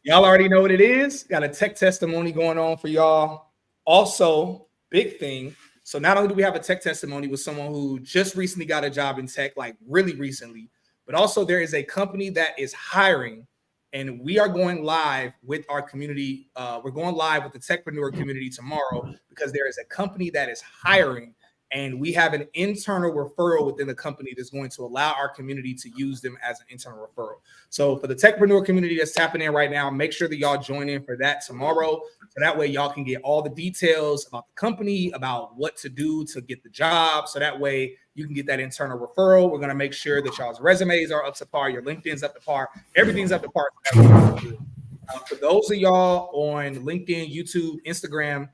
Y'all already know what it is. Got a tech testimony going on for y'all. Also, big thing. So not only do we have a tech testimony with someone who just recently got a job in tech, like really recently, but also there is a company that is hiring, and we are going live with our community. We're going live with the techpreneur community tomorrow because there is a company that is hiring, and we have an internal referral within the company that's going to allow our community to use them as an internal referral. So for the techpreneur community that's tapping in right now, make sure that y'all join in for that tomorrow. So that way y'all can get all the details about the company, about what to do to get the job. So that way you can get that internal referral. We're going to make sure that y'all's resumes are up to par, your LinkedIn's up to par, everything's up to par. For those of y'all on LinkedIn, YouTube, Instagram,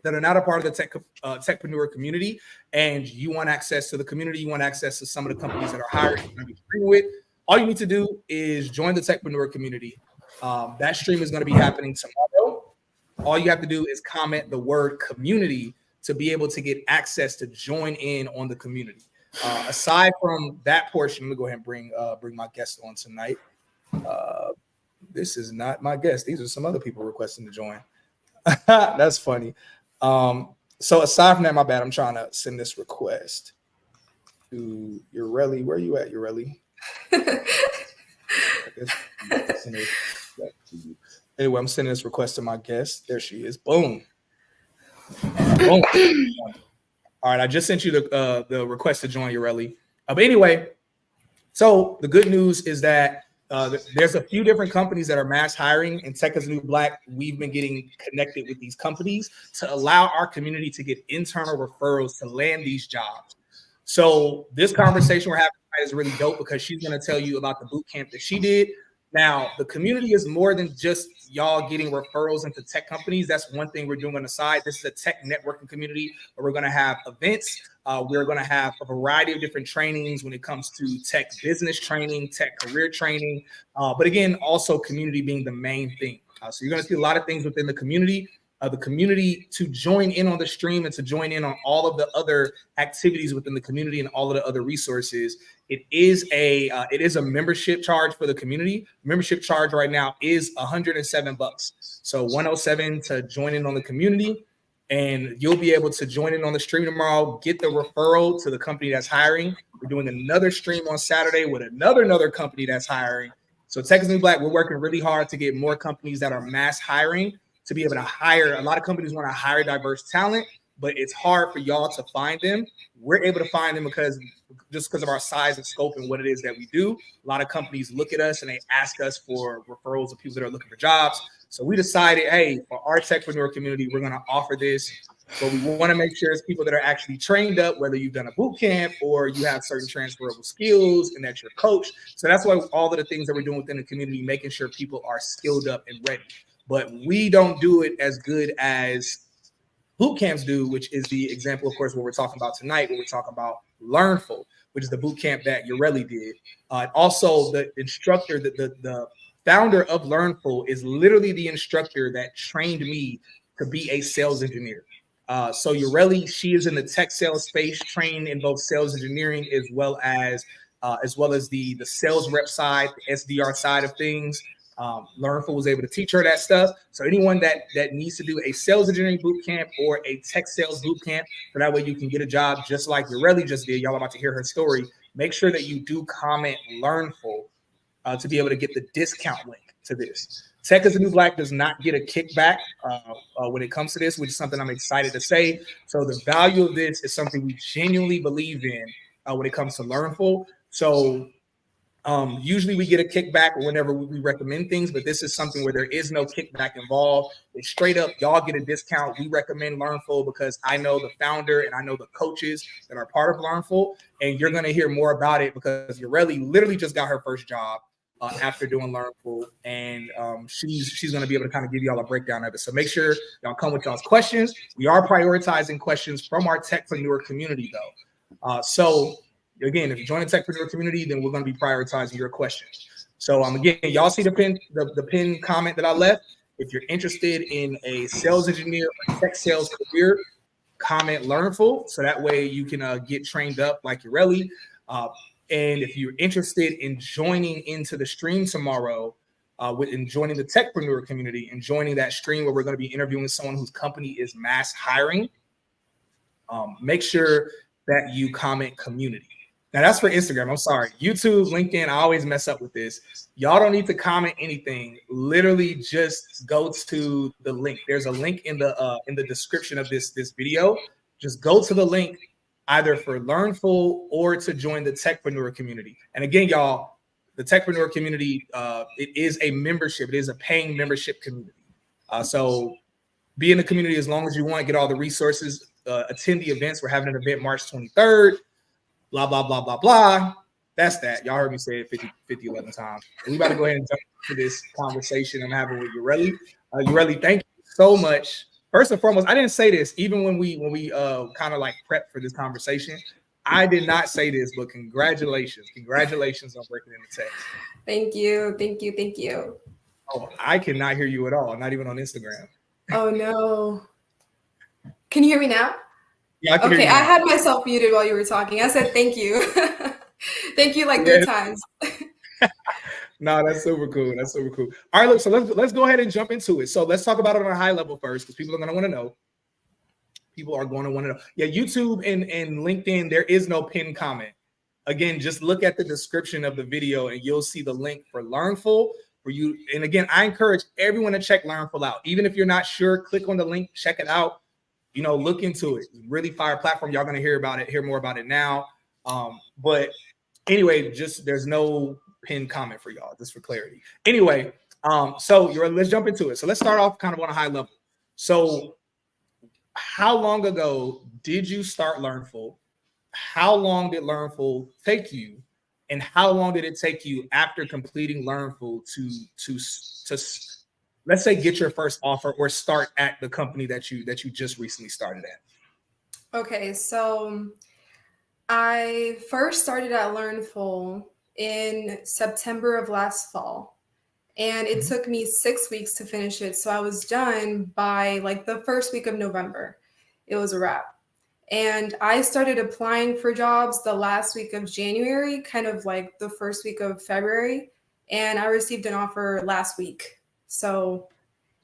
that are not a part of the techpreneur community, and you want access to the community, you want access to some of the companies that are hiring you're going to be streaming with, all you need to do is join the techpreneur community. That stream is going to be happening tomorrow. All you have to do is comment the word community to be able to get access to join in on the community. Aside from that portion, let me go ahead and bring my guest on tonight. This is not my guest. These are some other people requesting to join. That's funny. So aside from that, my bad, I'm trying to send this request to Ureli. Where are you at, Ureli? Anyway, I'm sending this request to my guest. There she is. Boom. Boom. All right, I just sent you the request to join, Ureli. But anyway, so the good news is that there's a few different companies that are mass hiring, and Tech is New Black. We've been getting connected with these companies to allow our community to get internal referrals to land these jobs. So this conversation we're having tonight is really dope because she's going to tell you about the boot camp that she did. Now, the community is more than just y'all getting referrals into tech companies. That's one thing we're doing on the side. This is a tech networking community where we're going to have events. We're going to have a variety of different trainings when it comes to tech business training, tech career training. But again, also community being the main thing. So you're going to see a lot of things within the community. The community to join in on the stream and to join in on all of the other activities within the community and all of the other resources. It is a membership charge for the community. Membership charge right now is $107. So $107 to join in on the community, and you'll be able to join in on the stream tomorrow, get the referral to the company that's hiring. We're doing another stream on Saturday with another company that's hiring. So Tech is New Black, we're working really hard to get more companies that are mass hiring to be able to hire. A lot of companies want to hire diverse talent, but it's hard for y'all to find them. We're able to find them because of our size and scope and what it is that we do. A lot of companies look at us and they ask us for referrals of people that are looking for jobs. So we decided, hey, for our techpreneur community, we're going to offer this. But we want to make sure it's people that are actually trained up, whether you've done a boot camp or you have certain transferable skills and that you're coached. So that's why all of the things that we're doing within the community, making sure people are skilled up and ready. But we don't do it as good as boot camps do, which is the example, of course, what we're talking about tonight, when we're talking about Learnful, which is the boot camp that Ureli did. Also, the instructor, the founder of Learnful is literally the instructor that trained me to be a sales engineer. So Ureli, she is in the tech sales space, trained in both sales engineering as well as the sales rep side, the SDR side of things. Learnful was able to teach her that stuff. So anyone that needs to do a sales engineering boot camp or a tech sales boot camp, so that way you can get a job just like Ureli just did. Y'all are about to hear her story. Make sure that you do comment Learnful to be able to get the discount link to this. Tech is a New Black does not get a kickback when it comes to this, which is something I'm excited to say. So the value of this is something we genuinely believe in when it comes to Learnful. So usually we get a kickback whenever we recommend things, but this is something where there is no kickback involved. It's straight up, y'all get a discount. We recommend Learnful because I know the founder and I know the coaches that are part of Learnful, and you're going to hear more about it because Ureli literally just got her first job after doing Learnful, and she's going to be able to kind of give y'all a breakdown of it. So make sure y'all come with y'all's questions. We are prioritizing questions from our techpreneur community, though. So again, if you join the techpreneur community, then we're going to be prioritizing your questions. So again, y'all see the pin comment that I left. If you're interested in a sales engineer or tech sales career, comment Learnful, so that way you can get trained up like Ureli. And if you're interested in joining into the stream tomorrow, in joining the techpreneur community and joining that stream where we're going to be interviewing someone whose company is mass hiring, make sure that you comment community. Now that's for Instagram. I'm sorry. YouTube, LinkedIn, I always mess up with this. Y'all don't need to comment anything. Literally just go to the link. There's a link in the description of this video. Just go to the link either for Learnful or to join the techpreneur community. And again, y'all, the techpreneur community, it is a membership. It is a paying membership community. So be in the community as long as you want, get all the resources, attend the events. We're having an event March 23rd. Blah, blah, blah, blah, blah. That's that. Y'all heard me say it 11 times. We about to go ahead and jump into this conversation I'm having with Ureli. Ureli, thank you so much. First and foremost, I didn't say this even when we kind of like prepped for this conversation. I did not say this, but congratulations. Congratulations on breaking into text. Thank you. Thank you. Thank you. Oh, I cannot hear you at all, not even on Instagram. Oh, no. Can you hear me now? Yeah, I can hear you now. I had myself muted while you were talking. I said thank you. Thank you like 3 times. No, that's super cool. That's super cool. All right, look, so let's go ahead and jump into it. So let's talk about it on a high level first, because people are going to want to know. People are going to want to know. Yeah, YouTube and LinkedIn, there is no pinned comment. Again, just look at the description of the video and you'll see the link for Learnful for you. And again, I encourage everyone to check Learnful out. Even if you're not sure, click on the link, check it out. You know, look into it. Really fire platform. Y'all gonna hear more about it now. But anyway, just there's no pinned comment for y'all, just for clarity. Anyway, so let's jump into it. So let's start off kind of on a high level. So how long ago did you start Learnful? How long did Learnful take you? And how long did it take you after completing Learnful to let's say get your first offer or start at the company that you just recently started at? Okay, so I first started at Learnful in September of last fall, and it took me 6 weeks to finish it. So I was done by like the first week of November. It was a wrap. And I started applying for jobs the last week of January, kind of like the first week of February, and I received an offer last week. So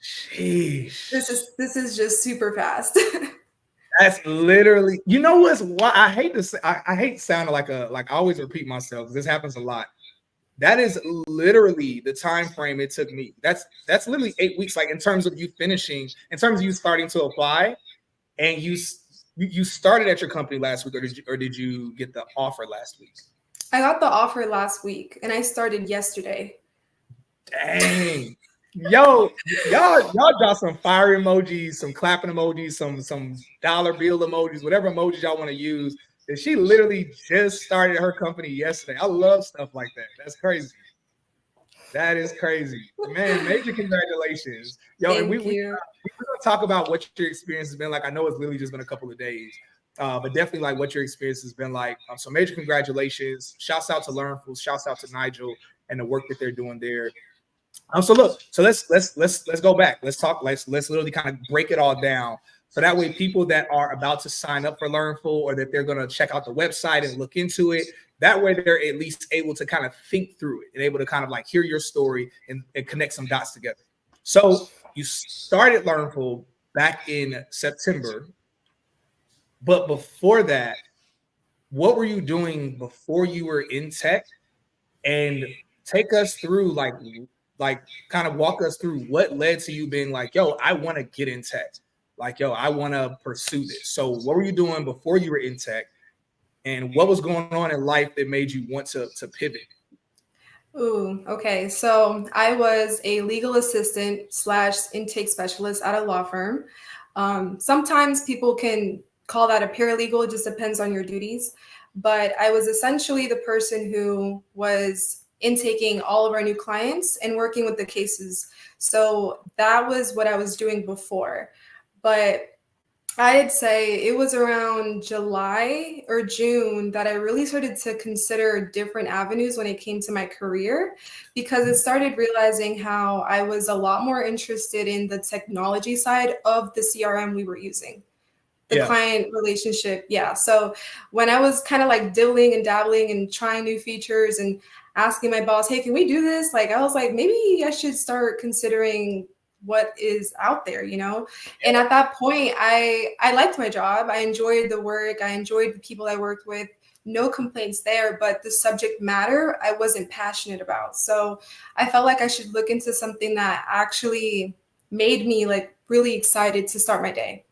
sheesh. This is just super fast. That's literally, you know what's why I hate to say, I hate sounding like I always repeat myself because this happens a lot. That is literally the time frame it took me. That's literally 8 weeks, like in terms of you finishing, in terms of you starting to apply, and you started at your company last week, or did you get the offer last week? I got the offer last week and I started yesterday. Dang. Yo, y'all drop some fire emojis, some clapping emojis, some dollar bill emojis, whatever emojis y'all want to use. And she literally just started her company yesterday. I love stuff like that. That's crazy. That is crazy. Man, major congratulations. Yo, and we're gonna talk about what your experience has been like. I know it's literally just been a couple of days. But definitely like what your experience has been like. So major congratulations. Shouts out to Learnful. Shouts out to Nigel and the work that they're doing there. So look, so let's go back. Let's talk. Let's literally kind of break it all down. So that way, people that are about to sign up for Learnful or that they're going to check out the website and look into it, that way they're at least able to kind of think through it and able to kind of like hear your story and connect some dots together. So you started Learnful back in September, but before that, what were you doing before you were in tech? And take us through like kind of walk us through what led to you being like, yo, I want to get in tech. Like, yo, I want to pursue this. So what were you doing before you were in tech? And what was going on in life that made you want to pivot? Ooh, okay. So I was a legal assistant / intake specialist at a law firm. Sometimes people can call that a paralegal. It just depends on your duties. But I was essentially the person who was intaking all of our new clients and working with the cases. So that was what I was doing before. But I'd say it was around July or June that I really started to consider different avenues when it came to my career, because I started realizing how I was a lot more interested in the technology side of the CRM we were using. The client relationship. Yeah. So when I was kind of like dibbling and dabbling and trying new features, and asking my boss, hey, can we do this? Like, I was like, maybe I should start considering what is out there, you know? And at that point, I liked my job. I enjoyed the work. I enjoyed the people I worked with. No complaints there, but the subject matter I wasn't passionate about. So I felt like I should look into something that actually made me like really excited to start my day.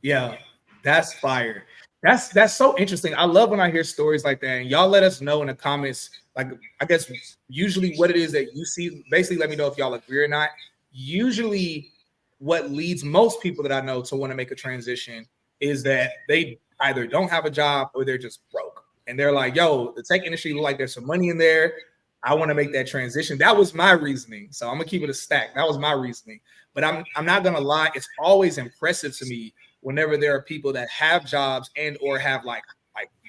Yeah, that's fire. That's so interesting. I love when I hear stories like that. And y'all let us know in the comments, like I guess usually what it is that you see. Basically, let me know if y'all agree or not. Usually, what leads most people that I know to want to make a transition is that they either don't have a job or they're just broke. And they're like, yo, the tech industry look like there's some money in there. I want to make that transition. That was my reasoning. So I'm gonna keep it a stack. That was my reasoning. But I'm not gonna lie, it's always impressive to me whenever there are people that have jobs and or have like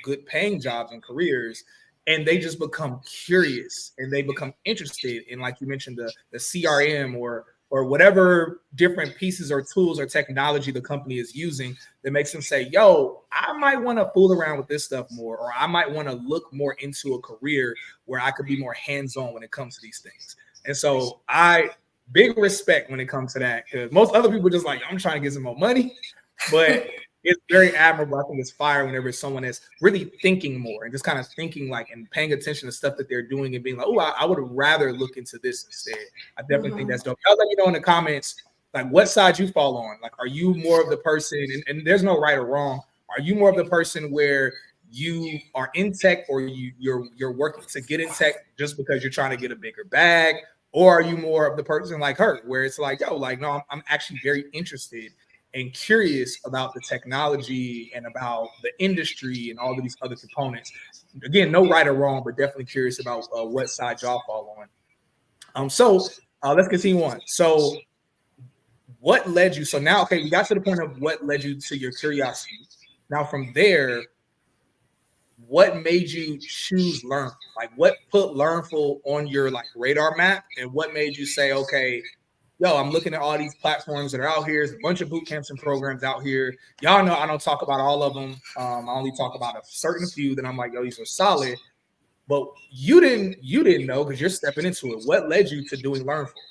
good paying jobs and careers, and they just become curious and they become interested in, like you mentioned, the CRM or whatever different pieces or tools or technology the company is using that makes them say, yo, I might want to fool around with this stuff more, or I might want to look more into a career where I could be more hands-on when it comes to these things. And so big respect when it comes to that, because most other people just like, I'm trying to get some more money. But it's very admirable. I think it's fire whenever it's someone that's really thinking more and just kind of thinking like and paying attention to stuff that they're doing and being like, oh, I would rather look into this instead. I definitely think that's dope. Y'all let me know in the comments, like what side you fall on. Like, are you more of the person, and there's no right or wrong, are you more of the person where you are in tech or you're working to get in tech just because you're trying to get a bigger bag? Or are you more of the person like her where it's like, yo, like, no, I'm actually very interested and curious about the technology and about the industry and all of these other components. Again, no right or wrong, but definitely curious about what side y'all fall on. So let's continue on. So what led you? So now, okay, we got to the point of what led you to your curiosity. Now from there, what made you choose Learnful? Like what put Learnful on your like radar map, and what made you say, okay, yo, I'm looking at all these platforms that are out here. There's a bunch of boot camps and programs out here. Y'all know I don't talk about all of them. I only talk about a certain few that I'm like, yo, these are solid. But you didn't know because you're stepping into it. What led you to doing Learnful?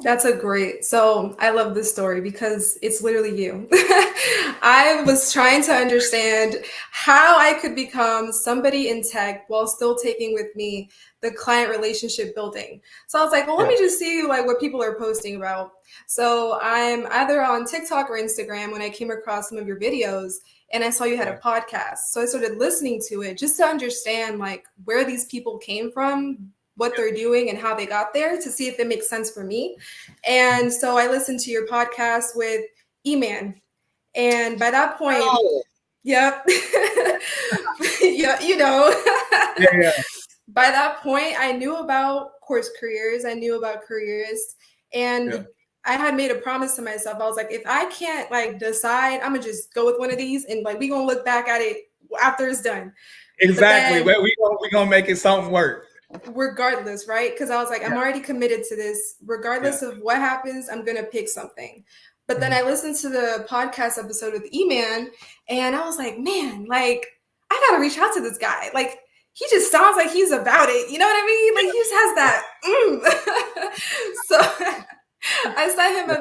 That's a great. So I love this story because it's literally you. I was trying to understand how I could become somebody in tech while still taking with me the client relationship building. So I was like, well, let me just see like what people are posting about. So I'm either on TikTok or Instagram when I came across some of your videos and I saw you had a podcast. So I started listening to it just to understand like where these people came from, what they're doing and how they got there to see if it makes sense for me. And so I listened to your podcast with E-Man. And by that point, yep. Yeah, you know. Yeah. By that point, I knew about course careers. I knew about careers. And I had made a promise to myself. I was like, if I can't like decide, I'm gonna just go with one of these and like we gonna look back at it after it's done. Exactly. We gonna make it something work. Regardless, right? Because I was like, I'm already committed to this. Regardless of what happens, I'm gonna pick something. But then I listened to the podcast episode with E-Man, and I was like, man, like I gotta reach out to this guy. Like he just sounds like he's about it. You know what I mean? Like he just has that. So I sent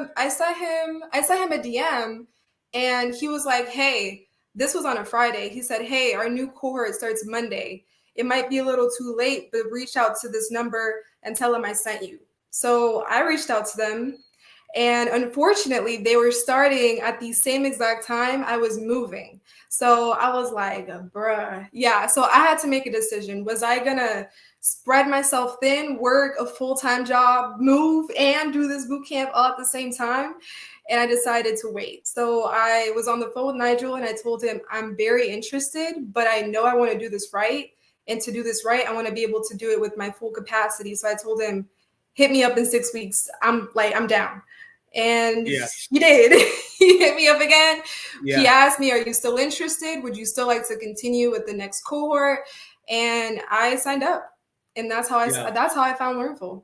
him a DM, and he was like, hey, this was on a Friday. He said, hey, our new cohort starts Monday. It might be a little too late, but reach out to this number and tell them I sent you. So I reached out to them. And unfortunately, they were starting at the same exact time I was moving. So I was like, bruh. Yeah. So I had to make a decision. Was I going to spread myself thin, work a full-time job, move, and do this boot camp all at the same time? And I decided to wait. So I was on the phone with Nigel and I told him, I'm very interested, but I know I want to do this right. And to do this right, I want to be able to do it with my full capacity. So I told him, hit me up in 6 weeks. I'm down. And he did. He hit me up again. He asked me, are you still interested? Would you still like to continue with the next cohort? And I signed up. And that's how I found Learnful.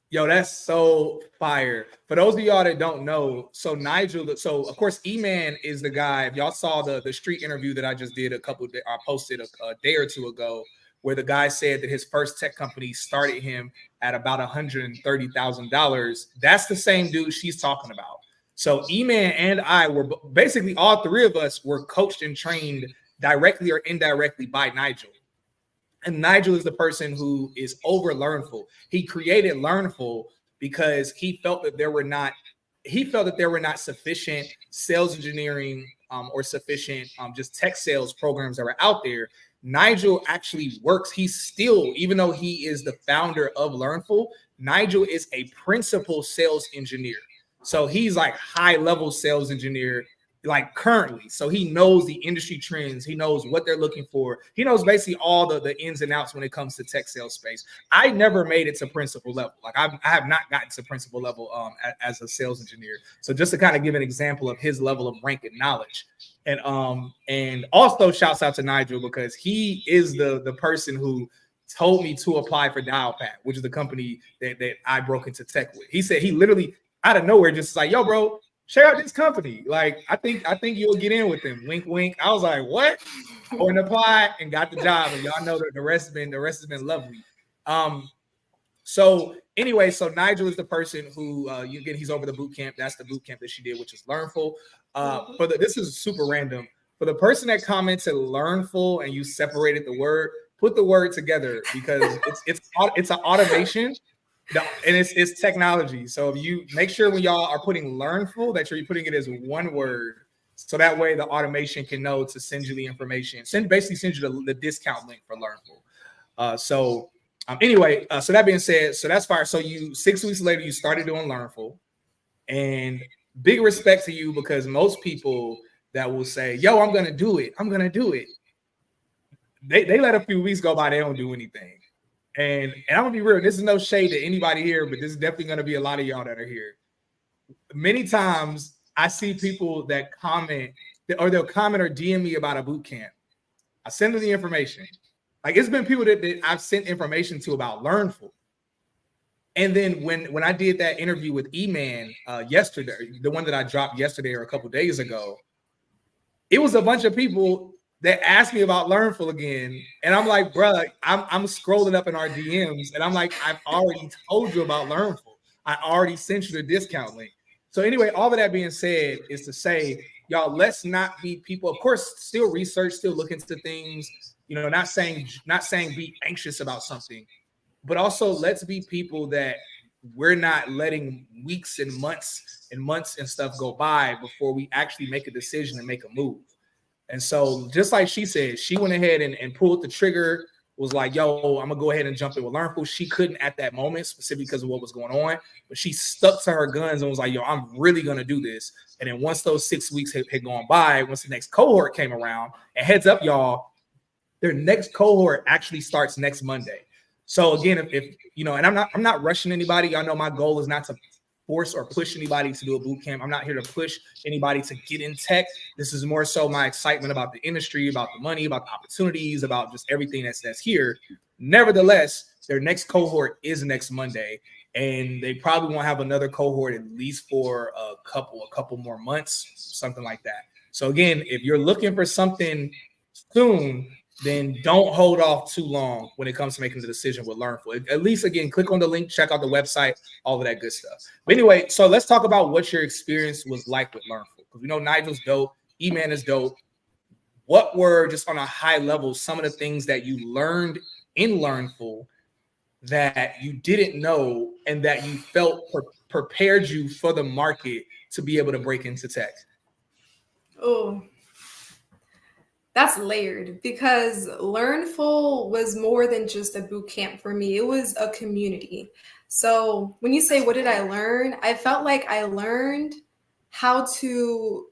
Yo, that's so fire. For those of y'all that don't know, so Nigel, so of course, E-Man is the guy. If y'all saw the street interview that I just did I posted a day or two ago where the guy said that his first tech company started him at about $130,000. That's the same dude she's talking about. So E-Man and I were basically, all three of us were coached and trained directly or indirectly by Nigel. And Nigel is the person who is over Learnful. He created Learnful because he felt that there were not sufficient sales engineering or sufficient just tech sales programs that were out there. Nigel actually works. He's still, even though he is the founder of Learnful, Nigel is a principal sales engineer. So he's like high level sales engineer, like currently. So he knows the industry trends. He knows what they're looking for. He knows basically all the ins and outs when it comes to tech sales space. I never made it to principal level. Like I have not gotten to principal level as a sales engineer. So just to kind of give an example of his level of rank and knowledge. And also shouts out to Nigel because he is the person who told me to apply for Dialpad, which is the company that I broke into tech with. He said he literally out of nowhere just like, yo, bro, check out this company. Like, I think you'll get in with them. Wink, wink. I was like, what? I went and applied and got the job. And y'all know that the rest has been lovely. So anyway, so Nigel is the person who he's over the boot camp. That's the boot camp that she did, which is Learnful. This is super random. For the person that commented Learnful and you separated the word, put the word together because it's an automation. And it's technology. So if you make sure when y'all are putting Learnful that you're putting it as one word, so that way the automation can know to send you the information. Basically send you the discount link for Learnful. So that being said, so that's fire. So you 6 weeks later you started doing Learnful, and big respect to you because most people that will say, "Yo, I'm gonna do it. They let a few weeks go by, they don't do anything. And I'm gonna be real, this is no shade to anybody here, but this is definitely gonna be a lot of y'all that are here. Many times I see people that comment or they'll comment or DM me about a boot camp. I send them the information. Like it's been people that I've sent information to about Learnful. And then when I did that interview with E-Man yesterday, the one that I dropped yesterday or a couple days ago, it was a bunch of people that asked me about Learnful again. And I'm like, bro, I'm scrolling up in our DMs and I'm like, I've already told you about Learnful. I already sent you the discount link. So anyway, all of that being said is to say, y'all, let's not be people, of course, still research, still look into things, not saying be anxious about something, but also let's be people that we're not letting weeks and months and stuff go by before we actually make a decision and make a move. And so just like she said, she went ahead and pulled the trigger, was like, yo, I'm going to go ahead and jump in with Learnful. She couldn't at that moment, specifically because of what was going on, but she stuck to her guns and was like, yo, I'm really going to do this. And then once those 6 weeks had gone by, once the next cohort came around, and heads up, y'all, their next cohort actually starts next Monday. So again, if and I'm not rushing anybody. Y'all know my goal is not to force or push anybody to do a boot camp. I'm not here to push anybody to get in tech. This is more so my excitement about the industry, about the money, about the opportunities, about just everything that's here. Nevertheless, their next cohort is next Monday, and they probably won't have another cohort at least for a couple more months, something like that. So again, if you're looking for something soon, then don't hold off too long when it comes to making the decision with Learnful. At least, again, click on the link, check out the website, all of that good stuff. But anyway, so let's talk about what your experience was like with Learnful. Because we know Nigel's dope, E-Man is dope. What were, just on a high level, some of the things that you learned in Learnful that you didn't know and that you felt prepared you for the market to be able to break into tech? Oh, that's layered because Learnful was more than just a boot camp for me. It was a community. So when you say, what did I learn? I felt like I learned how to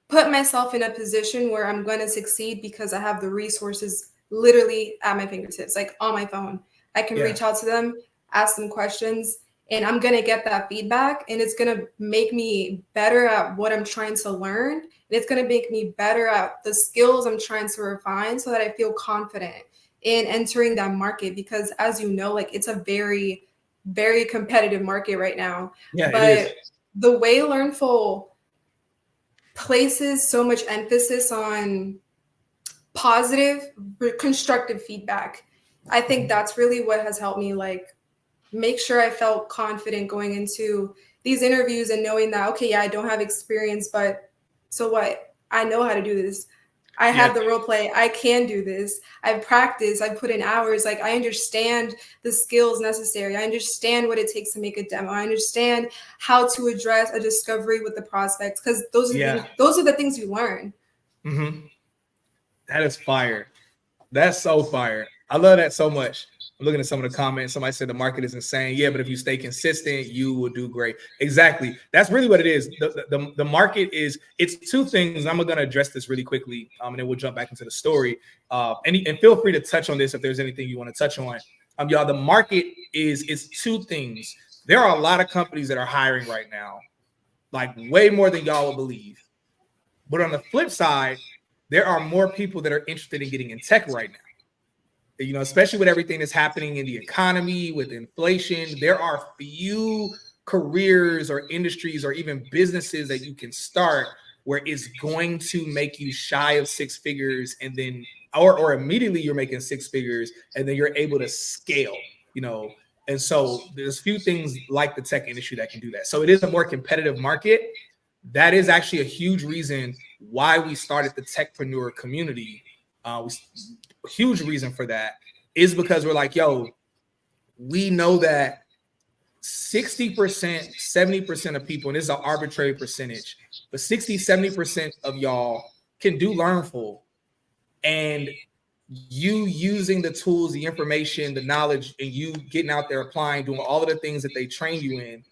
put myself in a position where I'm going to succeed because I have the resources literally at my fingertips, like on my phone. I can reach out to them, ask them questions, and I'm going to get that feedback. And it's going to make me better at what I'm trying to learn. And it's going to make me better at the skills I'm trying to refine so that I feel confident in entering that market. Because as you know, like it's a very, very competitive market right now. Yeah, but it is. The way Learnful places so much emphasis on positive, constructive feedback. I think that's really what has helped me like make sure I felt confident going into these interviews and knowing that, okay, yeah, I don't have experience, but so what? I know how to do this. I have the role play. I can do this. I've practiced. I've put in hours. Like I understand the skills necessary. I understand what it takes to make a demo. I understand how to address a discovery with the prospects because those are the things you learn. Mm-hmm. That is fire. That's so fire. I love that so much. I'm looking at some of the comments. Somebody said the market is insane. Yeah, but if you stay consistent, you will do great. Exactly. That's really what it is. The market is, it's two things. I'm going to address this really quickly, and then we'll jump back into the story. And feel free to touch on this if there's anything you want to touch on. Y'all, the market is two things. There are a lot of companies that are hiring right now, like way more than y'all will believe. But on the flip side, there are more people that are interested in getting in tech right now. You know, especially with everything that's happening in the economy, with inflation, there are few careers or industries or even businesses that you can start where it's going to make you shy of six figures and then, or immediately you're making six figures and then you're able to scale, you know. And so there's few things like the tech industry that can do that. So it is a more competitive market. That is actually a huge reason why we started the techpreneur community. Huge reason for that is because we're like, yo, we know that 60%, 70% of people, and this is an arbitrary percentage, but 60, 70% of y'all can do Learnful. And you using the tools, the information, the knowledge, and you getting out there applying, doing all of the things that they train you in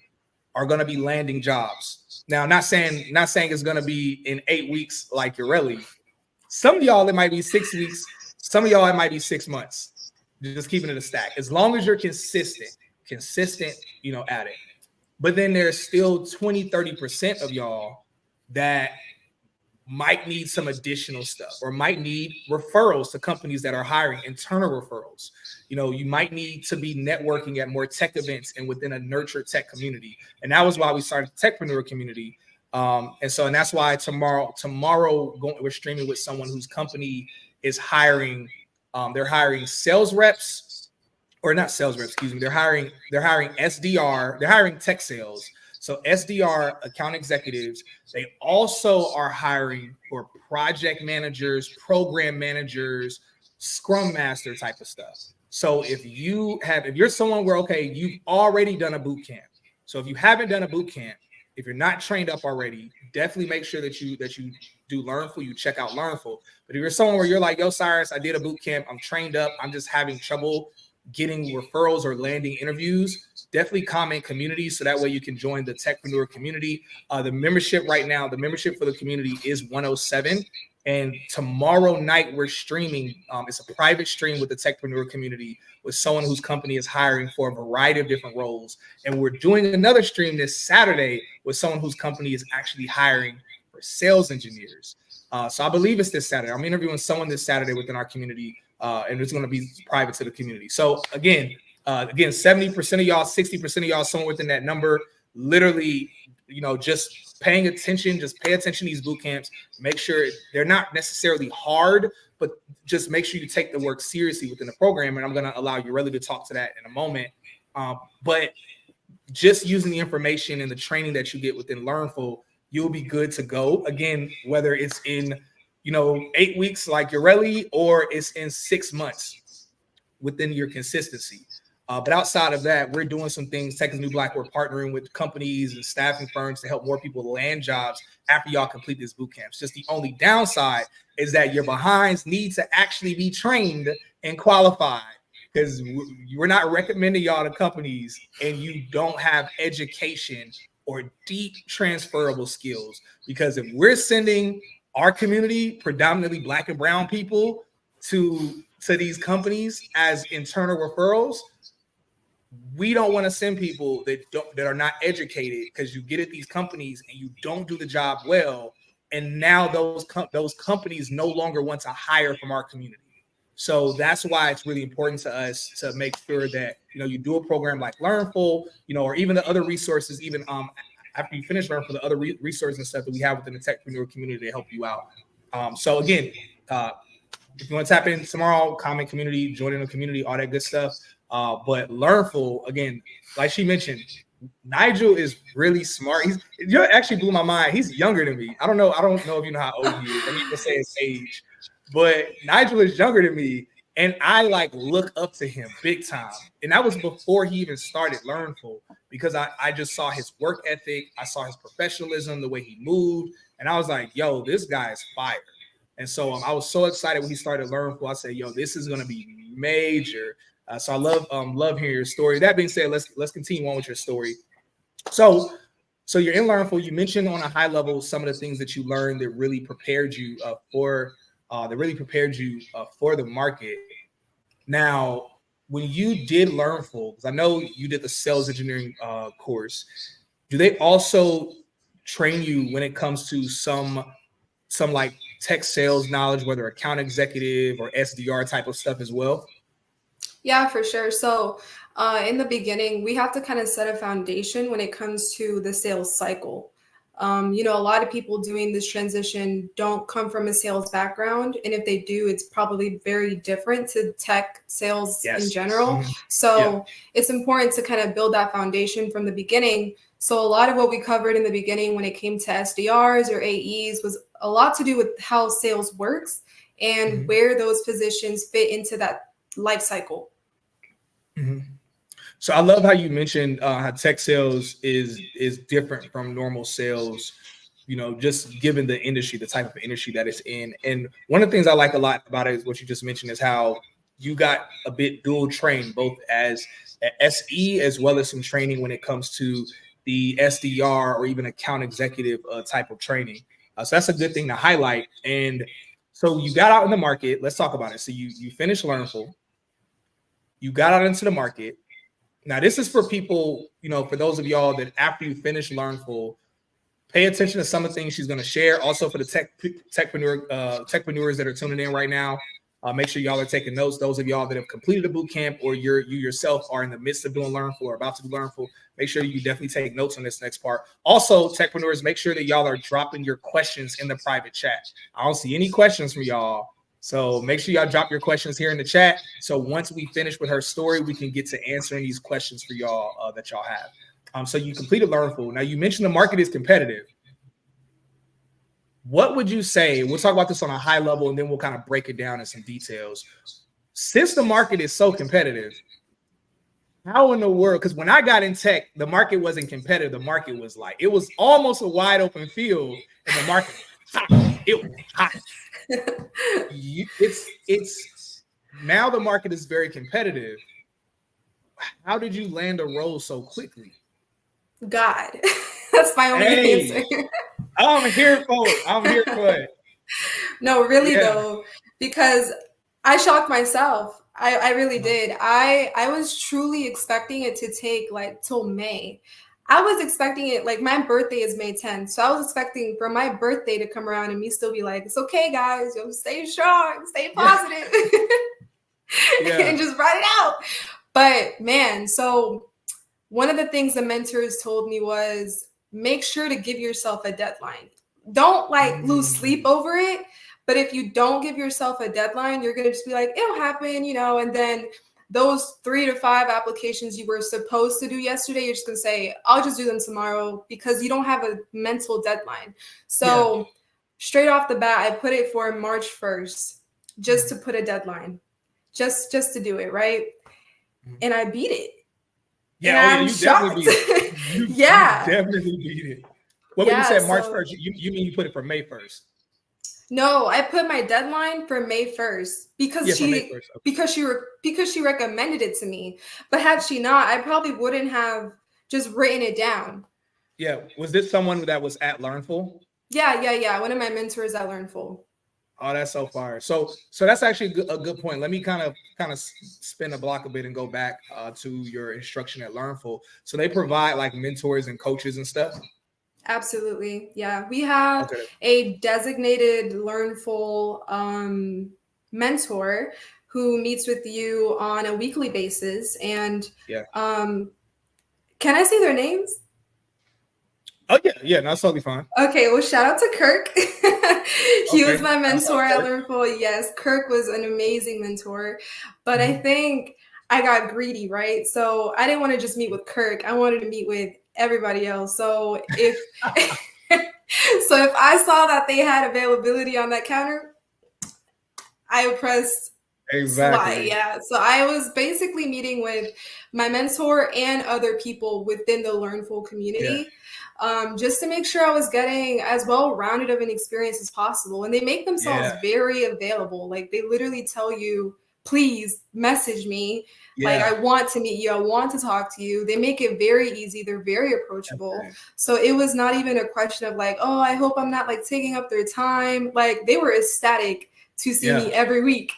are going to be landing jobs. Now, not saying it's going to be in 8 weeks like Ureli. Some of y'all, it might be 6 weeks. Some of y'all, it might be 6 months. Just keeping it a stack. As long as you're consistent, you know, at it. But then there's still 20, 30% of y'all that might need some additional stuff or might need referrals to companies that are hiring, internal referrals. You know, you might need to be networking at more tech events and within a nurtured tech community. And that was why we started the techpreneur community. And that's why tomorrow we're streaming with someone whose company is hiring. They're hiring sales reps, or not sales reps, excuse me. They're hiring SDR. They're hiring tech sales. So SDR, account executives. They also are hiring for project managers, program managers, scrum master type of stuff. So if you're someone where, okay, you've already done a boot camp. So if you haven't done a boot camp, if you're not trained up already, definitely make sure that you do Learnful, you check out Learnful. But if you're someone where you're like, yo, Cyrus, I did a boot camp, I'm trained up, I'm just having trouble getting referrals or landing interviews, definitely comment community so that way you can join the techpreneur community. The membership right now, the membership for the community is $107. And tomorrow night we're streaming. It's a private stream with the techpreneur community with someone whose company is hiring for a variety of different roles. And we're doing another stream this Saturday with someone whose company is actually hiring for sales engineers. So I believe it's this Saturday. I'm interviewing someone this Saturday within our community, and it's going to be private to the community. So again, 70% of y'all, 60% of y'all, somewhere within that number, literally, you know, just paying attention, just pay attention to these boot camps. Make sure they're not necessarily hard, but just make sure you take the work seriously within the program. And I'm going to allow Ureli to talk to that in a moment. But just using the information and the training that you get within Learnful, you'll be good to go. Again, whether it's in, 8 weeks like Ureli or it's in 6 months within your consistency. But outside of that, we're doing some things. Tech is New Black, we're partnering with companies and staffing firms to help more people land jobs after y'all complete this boot camps. Just the only downside is that your behinds need to actually be trained and qualified, because we're not recommending y'all to companies and you don't have education or deep transferable skills. Because if we're sending our community, predominantly Black and brown people, to these companies as internal referrals, we don't want to send people that are not educated, because you get at these companies and you don't do the job well, and now those companies no longer want to hire from our community. So that's why it's really important to us to make sure that you do a program like Learnful, or even the other resources, even after you finish Learnful, the other resources and stuff that we have within the techpreneur community to help you out. So again, if you want to tap in tomorrow, comment community, join in the community, all that good stuff. But Learnful, again, like she mentioned, Nigel is really smart. You actually blew my mind. He's younger than me. I don't know if you know how old he is. I'm not gonna say his age, but Nigel is younger than me, and I like look up to him big time. And that was before he even started Learnful, because I just saw his work ethic, I saw his professionalism, the way he moved, and I was like, yo, this guy is fire. And so I was so excited when he started Learnful. I said, yo, this is gonna be major. So I love hearing your story. That being said, let's continue on with your story. So you're in Learnful. You mentioned on a high level some of the things that you learned that really prepared you for the market. Now, when you did Learnful, because I know you did the sales engineering course, do they also train you when it comes to some like tech sales knowledge, whether account executive or SDR type of stuff as well? Yeah, for sure. So in the beginning, we have to kind of set a foundation when it comes to the sales cycle. A lot of people doing this transition don't come from a sales background. And if they do, it's probably very different to tech sales in general. Mm-hmm. So it's important to kind of build that foundation from the beginning. So a lot of what we covered in the beginning when it came to SDRs or AEs was a lot to do with how sales works and where those positions fit into that life cycle. Mm-hmm. So I love how you mentioned how tech sales is different from normal sales, just given the industry, the type of industry that it's in. And one of the things I like a lot about it is what you just mentioned, is how you got a bit dual trained, both as an SE as well as some training when it comes to the SDR or even account executive type of training. So that's a good thing to highlight. And so you got out in the market. Let's talk about it. So you finished Learnful. You got out into the market. Now, this is for people, for those of y'all that after you finish Learnful, pay attention to some of the things she's going to share. Also for the techpreneurs that are tuning in right now, make sure y'all are taking notes. Those of y'all that have completed a boot camp, or you yourself are in the midst of doing Learnful or about to do Learnful, make sure you definitely take notes on this next part. Also, techpreneurs, make sure that y'all are dropping your questions in the private chat. I don't see any questions from y'all. So make sure y'all drop your questions here in the chat. So once we finish with her story, we can get to answering these questions for y'all that y'all have. So you completed Learnful. Now, you mentioned the market is competitive. What would you say? We'll talk about this on a high level, and then we'll kind of break it down in some details. Since the market is so competitive, how in the world? Because when I got in tech, the market wasn't competitive. The market was it was almost a wide open field, and the market was hot. It was hot. It's now the market is very competitive. How did you land a role so quickly? God, that's my only answer. I'm here for it. No, really though, because I shocked myself. I really did. I was truly expecting it to take till May. I was expecting it, my birthday is May 10th. So I was expecting for my birthday to come around and me still be like, it's okay, guys. Stay strong, stay positive. And just write it out. But man, so one of the things the mentors told me was make sure to give yourself a deadline. Don't lose sleep over it. But if you don't give yourself a deadline, you're going to just be like, it'll happen, and then those 3 to 5 applications you were supposed to do yesterday, you're just going to say, I'll just do them tomorrow, because you don't have a mental deadline. So straight off the bat, I put it for March 1st, just to put a deadline, just to do it. Right. And I beat it. Yeah, you definitely beat it. You definitely beat it. When you said March 1st, you mean you put it for May 1st? No, I put my deadline for May 1st because she recommended it to me. But had she not, I probably wouldn't have just written it down. Yeah. Was this someone that was at Learnful? Yeah. One of my mentors at Learnful. Oh, that's so fire. So that's actually a good point. Let me kind of spin the block a bit and go back to your instruction at Learnful. So they provide mentors and coaches and stuff? Absolutely. Yeah. We have a designated Learnful mentor who meets with you on a weekly basis. And can I say their names? Oh yeah, that's totally fine. Okay, well, shout out to Kirk. He was Okay, my shouts out mentor at Kirk. Learnful. Yes, Kirk was an amazing mentor. But I Mhm. think I got greedy, right? So I didn't want to just meet with Kirk. I wanted to meet with everybody else. So if if I saw that they had availability on that counter, I pressed slide. Exactly. Yeah. So I was basically meeting with my mentor and other people within the Learnful Yeah, community, just to make sure I was getting as well rounded of an experience as possible. And they make themselves yeah, very available. Like they literally tell you, please message me. Like, I yeah. want to meet you. I want to talk to you. They make it very easy. They're very approachable. Okay. So it was not even a question of like, oh, I hope I'm not like taking up their time. Like they were ecstatic to see me Yeah. every week.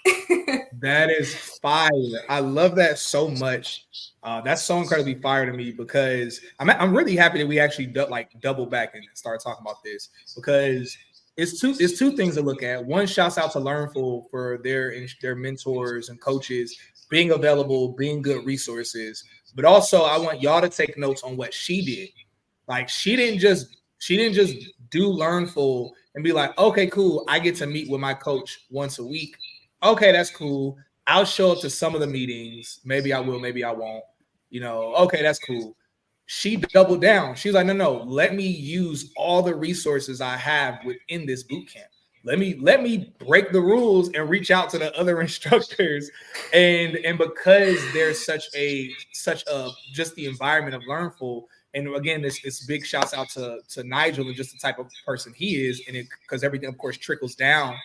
That is fire. I love that so much. That's so incredibly fire to me because I'm really happy that we actually double back and start talking about this because it's two things to look at. One, shouts out to Learnful for their mentors and coaches being available, being good resources. But also, I want y'all to take notes on what she did. Like she didn't just do Learnful and be like, okay, cool. I get to meet with my coach once a week. Okay, that's cool. I'll show up to some of the meetings. Maybe I will, maybe I won't. Okay, that's cool. She doubled down. She's like, no, let me use all the resources I have within this boot camp. Let me break the rules and reach out to the other instructors. And because there's such a just the environment of Learnful, and again, it's big shouts out to Nigel and just the type of person he is, and it because everything, of course, trickles down.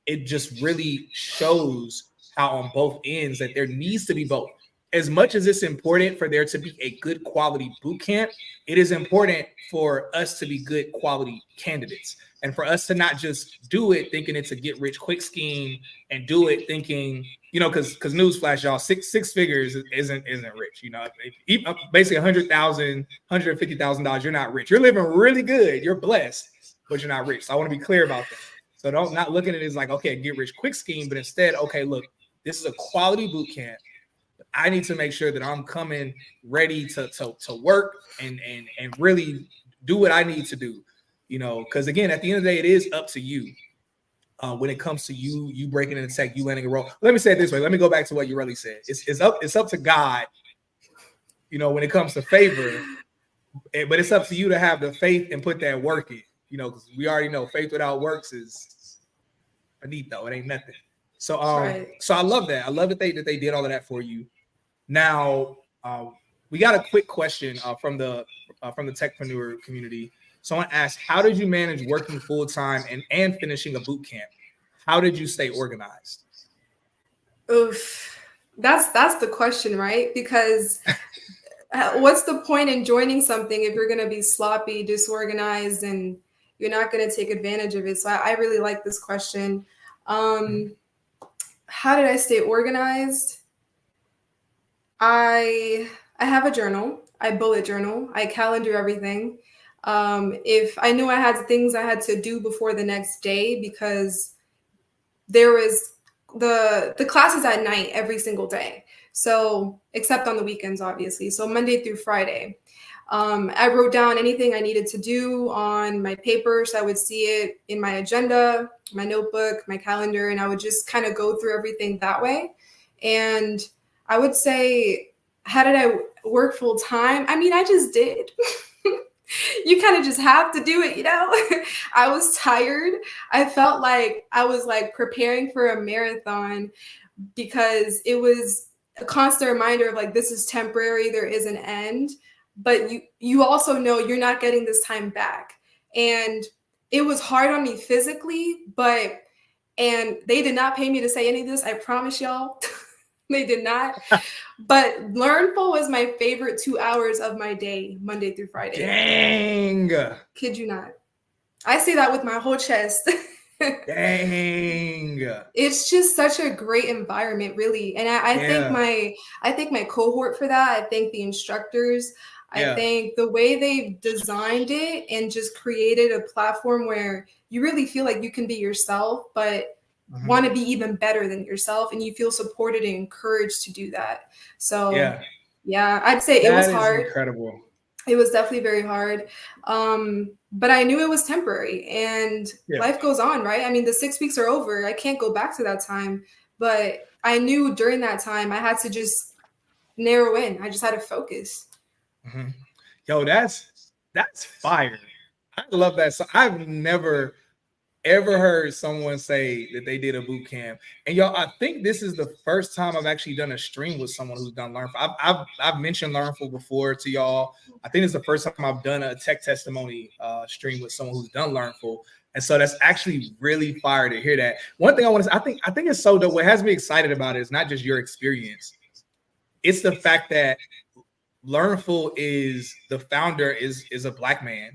It just really shows how on both ends that there needs to be both. As much as it's important for there to be a good quality boot camp, it is important for us to be good quality candidates and for us to not just do it thinking it's a get rich quick scheme and do it thinking, because newsflash, y'all, six figures isn't rich. Basically $100,000, $150,000, you're not rich. You're living really good. You're blessed, but you're not rich. So I want to be clear about that. So don't not looking at it as like, okay, get rich quick scheme, but instead, okay, look, this is a quality boot camp. I need to make sure that I'm coming ready to work and really do what I need to do. Because again, at the end of the day, it is up to you. When it comes to you breaking in the tech, you landing a role. Let me say it this way. Let me go back to what you really said. It's up to God. When it comes to favor, but it's up to you to have the faith and put that work in. Because we already know faith without works is finito. It ain't nothing. So Right. so I love that. I love that they did all of that for you. Now we got a quick question from the techpreneur community. Someone asked, how did you manage working full time and finishing a boot camp? How did you stay organized? Oof. That's the question, right? Because what's the point in joining something if you're going to be sloppy, disorganized, and you're not going to take advantage of it? So I really like this question. How did I stay organized? I have a journal. I bullet journal. I calendar everything. If I knew I had things I had to do before the next day, because there was the classes at night every single day. So except on the weekends, obviously. So Monday through Friday. I wrote down anything I needed to do on my paper, so I would see it in my agenda, my notebook, my calendar, and I would just kind of go through everything that way. And I would say, how did I work full time? I mean, I just did. You kind of just have to do it. I was tired. I felt like I was like preparing for a marathon because it was a constant reminder of like, this is temporary, there is an end, but you also know you're not getting this time back. And it was hard on me physically, and they did not pay me to say any of this, I promise y'all. They did not. But Learnful was my favorite 2 hours of my day, Monday through Friday. Dang. Kid you not. I say that with my whole chest. Dang. It's just such a great environment, really. And I think my cohort for that. I thank the instructors. I think the way they've designed it and just created a platform where you really feel like you can be yourself, but want to be even better than yourself, and you feel supported and encouraged to do that. So yeah, I'd say it was hard. Incredible. It was definitely very hard. But I knew it was temporary, and life goes on, right? I mean, the 6 weeks are over. I can't go back to that time. But I knew during that time I had to just narrow in. I just had to focus. Mm-hmm. Yo, that's fire. I love that. So I've never ever heard someone say that they did a boot camp. And y'all, I think this is the first time I've actually done a stream with someone who's done Learnful. I've mentioned Learnful before to y'all. I think it's the first time I've done a tech testimony stream with someone who's done Learnful. And so that's actually really fire to hear that. One thing I want to say, I think it's so dope. What has me excited about it is not just your experience. It's the fact that Learnful is the founder is a Black man.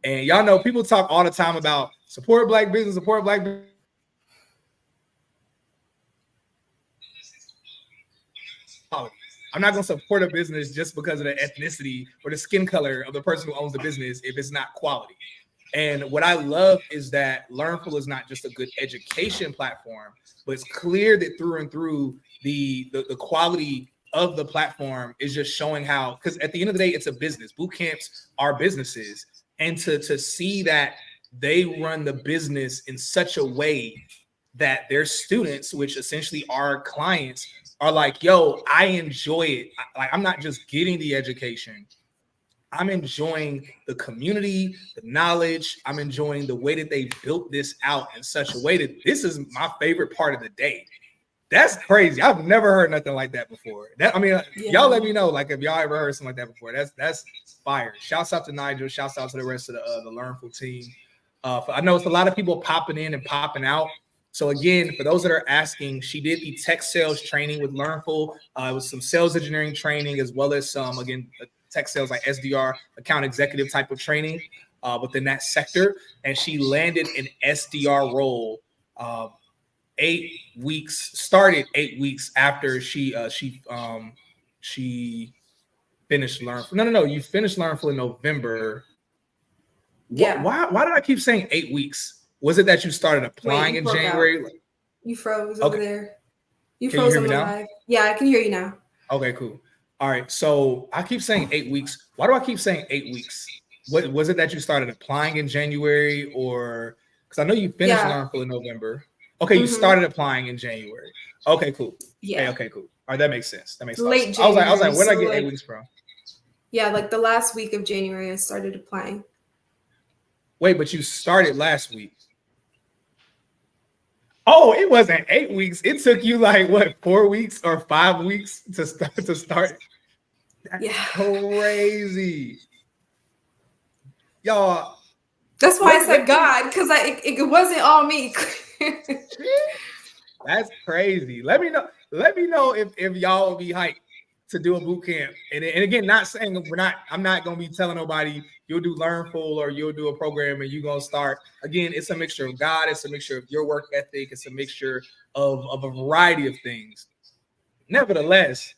And y'all know people talk all the time about support Black business, support Black business. I'm not going to support a business just because of the ethnicity or the skin color of the person who owns the business if it's not quality. And what I love is that Learnful is not just a good education platform, but it's clear that through and through the quality of the platform is just showing how, because at the end of the day, it's a business. Boot camps are businesses. And to see that they run the business in such a way that their students, which essentially are clients, are like, yo, I enjoy it. Like, I'm not just getting the education. I'm enjoying the community, the knowledge. I'm enjoying the way that they built this out in such a way that this is my favorite part of the day. That's crazy. I've never heard nothing like that before. Y'all let me know, like, if y'all ever heard something like that before. That's fire. Shouts out to Nigel. Shouts out to the rest of the Learnful team. I know it's a lot of people popping in and popping out. So again, for those that are asking, she did the tech sales training with Learnful. It was some sales engineering training as well as some, again, tech sales like SDR, account executive type of training within that sector. And she landed an SDR role 8 weeks, started 8 weeks after she finished Learnful. No, you finished Learnful in November. Yeah. Why did I keep saying 8 weeks? Was it that you started applying in January? You froze over there. You can froze you on hear the me now? live. Yeah, I can hear you now. Okay, cool. All right. So I keep saying 8 weeks. Why do I keep saying 8 weeks? What was it that you started applying in January, or because I know you finished Learnful in November? Okay, you started applying in January. Okay, cool. Yeah. Okay, cool. All right, that makes sense. That makes late sense. January. I was like, where did I get 8 weeks from? Yeah, like the last week of January, I started applying. Wait, but you started last week. Oh, it wasn't 8 weeks. It took you like what, 4 weeks or 5 weeks to start. That's crazy. Y'all. That's why I said God, because it wasn't all me. That's crazy. Let me know if y'all will be hyped to do a boot camp. And again, not saying I'm not gonna be telling nobody you'll do Learnful or you'll do a program and you're gonna start. Again, it's a mixture of God, it's a mixture of your work ethic, it's a mixture of a variety of things. Nevertheless,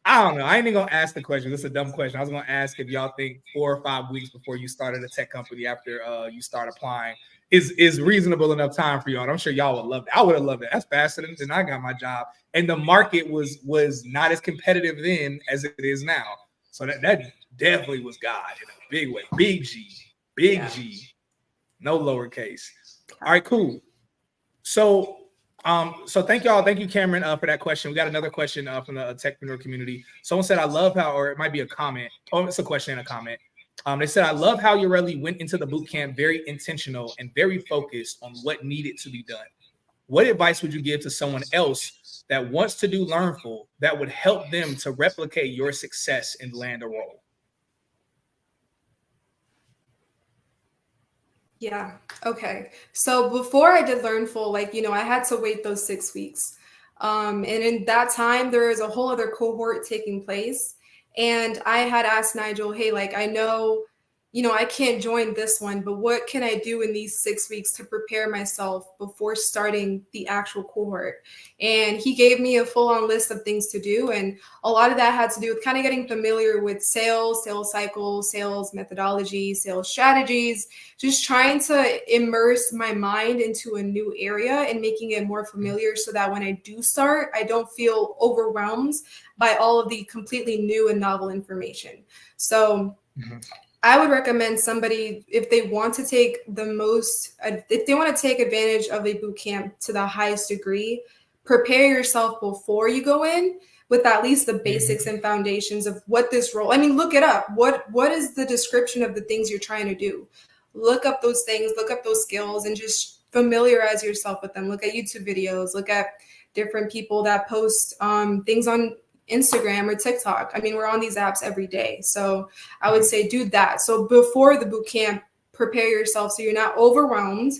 I don't know. I ain't even gonna ask the question. This is a dumb question. I was gonna ask if y'all think 4 or 5 weeks before you started a tech company after you start applying is reasonable enough time for y'all. And I'm sure y'all would love it. I would have loved it. That's faster than I got my job. And the market was not as competitive then as it is now. So that definitely was God in a big way. Big G. G. No lowercase. All right, cool. So thank y'all. Thank you, Cameron, for that question. We got another question from the techpreneur community. Someone said, I love how, or it might be a comment. Oh, it's a question and a comment. They said, I love how Ureli went into the boot camp very intentional and very focused on what needed to be done. What advice would you give to someone else that wants to do Learnful that would help them to replicate your success and land a role? Yeah. Okay. So before I did Learnful, I had to wait those 6 weeks. And in that time, there is a whole other cohort taking place. And I had asked Nigel, hey, I know, I can't join this one, but what can I do in these 6 weeks to prepare myself before starting the actual cohort? And he gave me a full-on list of things to do. And a lot of that had to do with kind of getting familiar with sales cycles, sales methodology, sales strategies, just trying to immerse my mind into a new area and making it more familiar so that when I do start, I don't feel overwhelmed by all of the completely new and novel information. So I would recommend somebody, if they want to take if they want to take advantage of a boot camp to the highest degree, prepare yourself before you go in with at least the basics and foundations of what this role. I mean, look it up. What is the description of the things you're trying to do? Look up those things, look up those skills, and just familiarize yourself with them. Look at YouTube videos, look at different people that post things on Instagram or TikTok. I mean, we're on these apps every day. So I would say do that. So before the boot camp, prepare yourself so you're not overwhelmed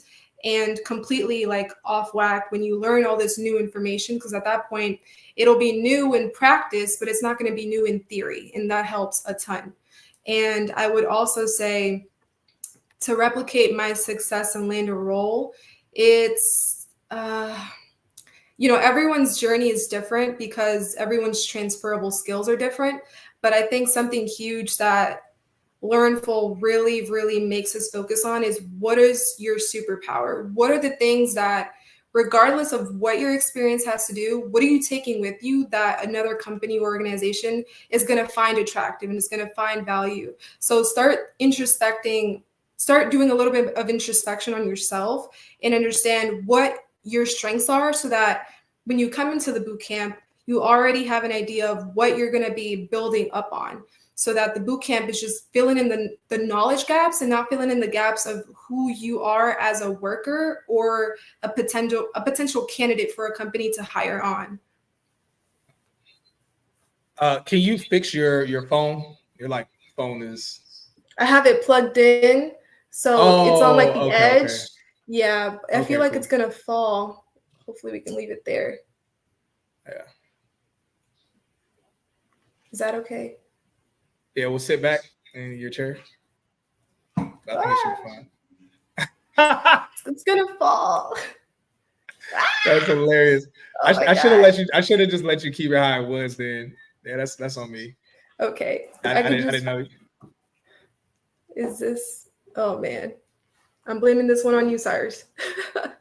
and completely like off whack when you learn all this new information, because at that point it'll be new in practice, but it's not going to be new in theory, and that helps a ton. And I would also say, to replicate my success and land a role, it's everyone's journey is different because everyone's transferable skills are different. But I think something huge that Learnful really, really makes us focus on is, what is your superpower? What are the things that, regardless of what your experience has to do, what are you taking with you that another company or organization is going to find attractive and is going to find value? So start doing a little bit of introspection on yourself and understand what your strengths are, so that when you come into the boot camp, you already have an idea of what you're going to be building up on, so that the boot camp is just filling in the knowledge gaps and not filling in the gaps of who you are as a worker or a potential candidate for a company to hire on. Can you fix your phone? Your phone is. I have it plugged in, so it's on like the edge. Okay. Yeah, I feel like it's gonna fall. Hopefully we can leave it there. Yeah. Is that okay? Yeah, we'll sit back in your chair. I think it should be fine. It's gonna fall. That's hilarious. I should have let you. I should have just let you keep it how it was. Then, yeah, that's on me. Okay. I didn't know. Is this? Oh man, I'm blaming this one on you, Cyrus.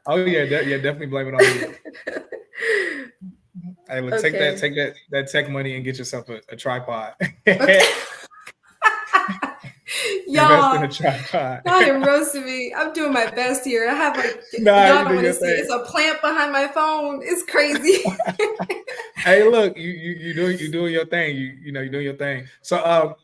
Oh yeah, definitely blame it on you. Hey, look, okay. take that tech money and get yourself a tripod. Okay. Y'all are roasting me. I'm doing my best here. I have y'all don't want to see. It's a plant behind my phone. It's crazy. Hey, look, you doing your thing. You're doing your thing. So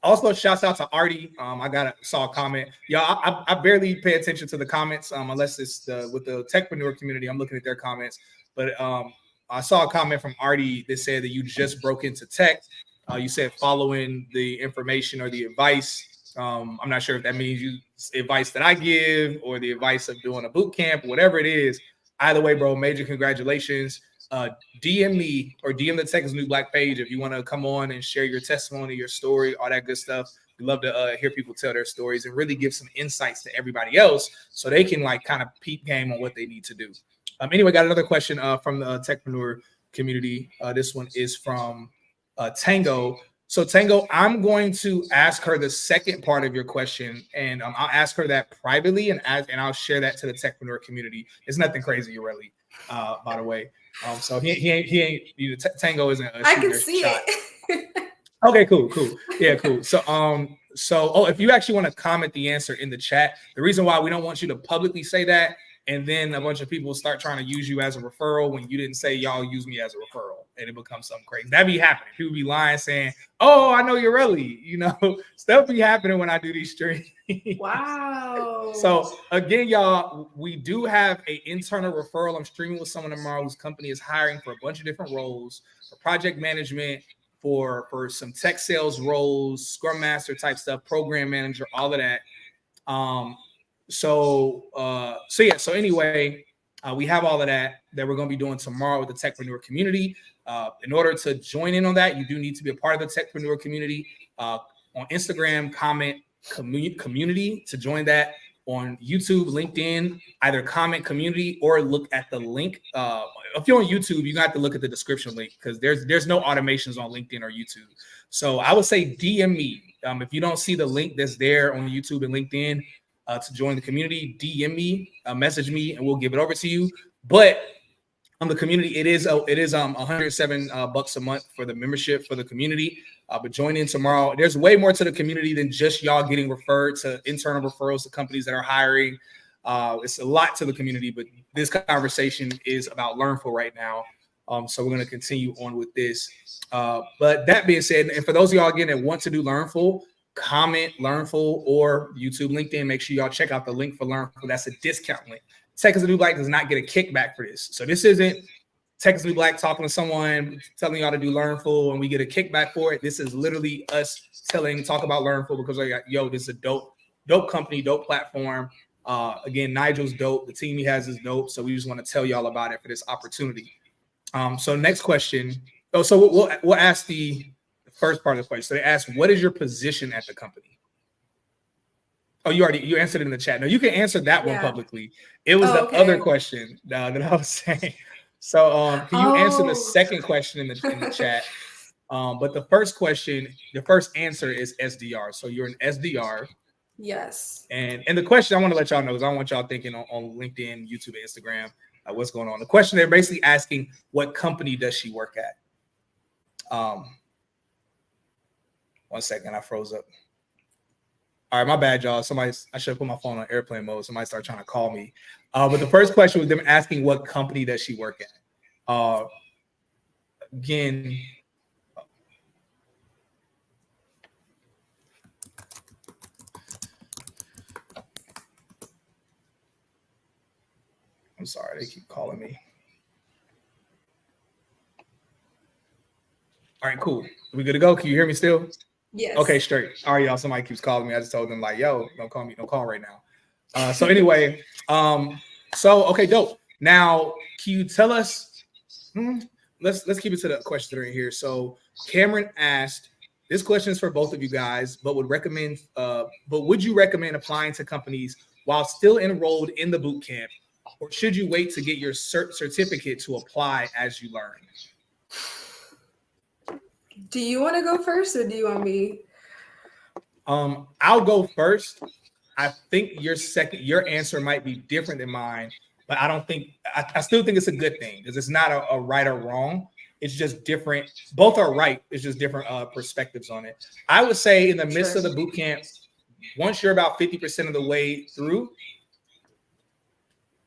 also shouts out to Artie. I saw a comment. Y'all, I barely pay attention to the comments unless it's with the techpreneur community. I'm looking at their comments, but I saw a comment from Artie that said that you just broke into tech. You said following the information or the advice. I'm not sure if that means advice that I give or the advice of doing a boot camp, whatever it is. Either way, bro, major congratulations. DM me or DM the Tech is New Black page if you want to come on and share your testimony, your story, all that good stuff. We love to hear people tell their stories and really give some insights to everybody else so they can kind of peep game on what they need to do. Anyway, got another question from the techpreneur community. This one is from Tango. So Tango, I'm going to ask her the second part of your question, and I'll ask her that privately, and I'll share that to the techpreneur community. It's nothing crazy, really, by the way. So he ain't Tango isn't. I can see shot. It. Okay, cool. Yeah, cool. So if you actually want to comment the answer in the chat, the reason why we don't want you to publicly say that, and then a bunch of people start trying to use you as a referral when you didn't say y'all use me as a referral, and it becomes something crazy. That be happening. People be lying saying, "Oh, I know you're really," stuff be happening when I do these streams. Wow. So again, y'all, we do have an internal referral. I'm streaming with someone tomorrow whose company is hiring for a bunch of different roles, for project management, for some tech sales roles, Scrum Master type stuff, program manager, all of that. So anyway, we have all of that we're going to be doing tomorrow with the techpreneur community. In order to join in on that, you do need to be a part of the techpreneur community. On Instagram, comment community to join that. On YouTube, LinkedIn, either comment community or look at the link. If you're on YouTube, you have to look at the description link because there's no automations on LinkedIn or YouTube. So I would say DM me. If you don't see the link that's there on YouTube and LinkedIn to join the community, DM me, message me, and we'll give it over to you. But the community. It is $107 a month for the membership for the community. But join in tomorrow. There's way more to the community than just y'all getting referred to internal referrals to companies that are hiring. It's a lot to the community, but this conversation is about Learnful right now. So we're going to continue on with this. But that being said, and for those of y'all again that want to do Learnful, comment Learnful or YouTube, LinkedIn. Make sure y'all check out the link for Learnful. That's a discount link. Texas New Black does not get a kickback for this. So this isn't Texas New Black talking to someone, telling y'all to do Learnful and we get a kickback for it. This is literally us talk about Learnful because I got, this is a dope company, dope platform. Again, Nigel's dope. The team he has is dope. So we just want to tell y'all about it for this opportunity. So next question. So we'll ask the first part of the question. So they asked, what is your position at the company? Oh, you answered it in the chat. No, you can answer that one publicly. It was other question that I was saying. So can you answer the second question in the chat? But the first question, the first answer is SDR. So you're an SDR. Yes. And the question I want to let y'all know is I don't want y'all thinking on LinkedIn, YouTube, and Instagram, what's going on. The question they're basically asking, what company does she work at? 1 second, I froze up. All right, my bad, y'all. I should have put my phone on airplane mode. Somebody started trying to call me. But the first question was them asking what company does she work at? Again, I'm sorry, they keep calling me. All right, cool. Are we good to go? Can you hear me still? Yes. Okay, straight. All right, y'all. Somebody keeps calling me. I just told them like, yo, don't call me. Don't call right now. So anyway, okay, dope. Now, can you tell us? Let's keep it to the questions that are in here. So Cameron asked, this question is for both of you guys, but would you recommend applying to companies while still enrolled in the boot camp, or should you wait to get your certificate to apply as you learn? Do you want to go first or do you want me? I'll go first. I think your answer might be different than mine, but I still think it's a good thing because it's not a right or wrong. It's just different. Both are right. It's just different perspectives on it. I would say in the midst of the boot camp, once you're about 50% of the way through,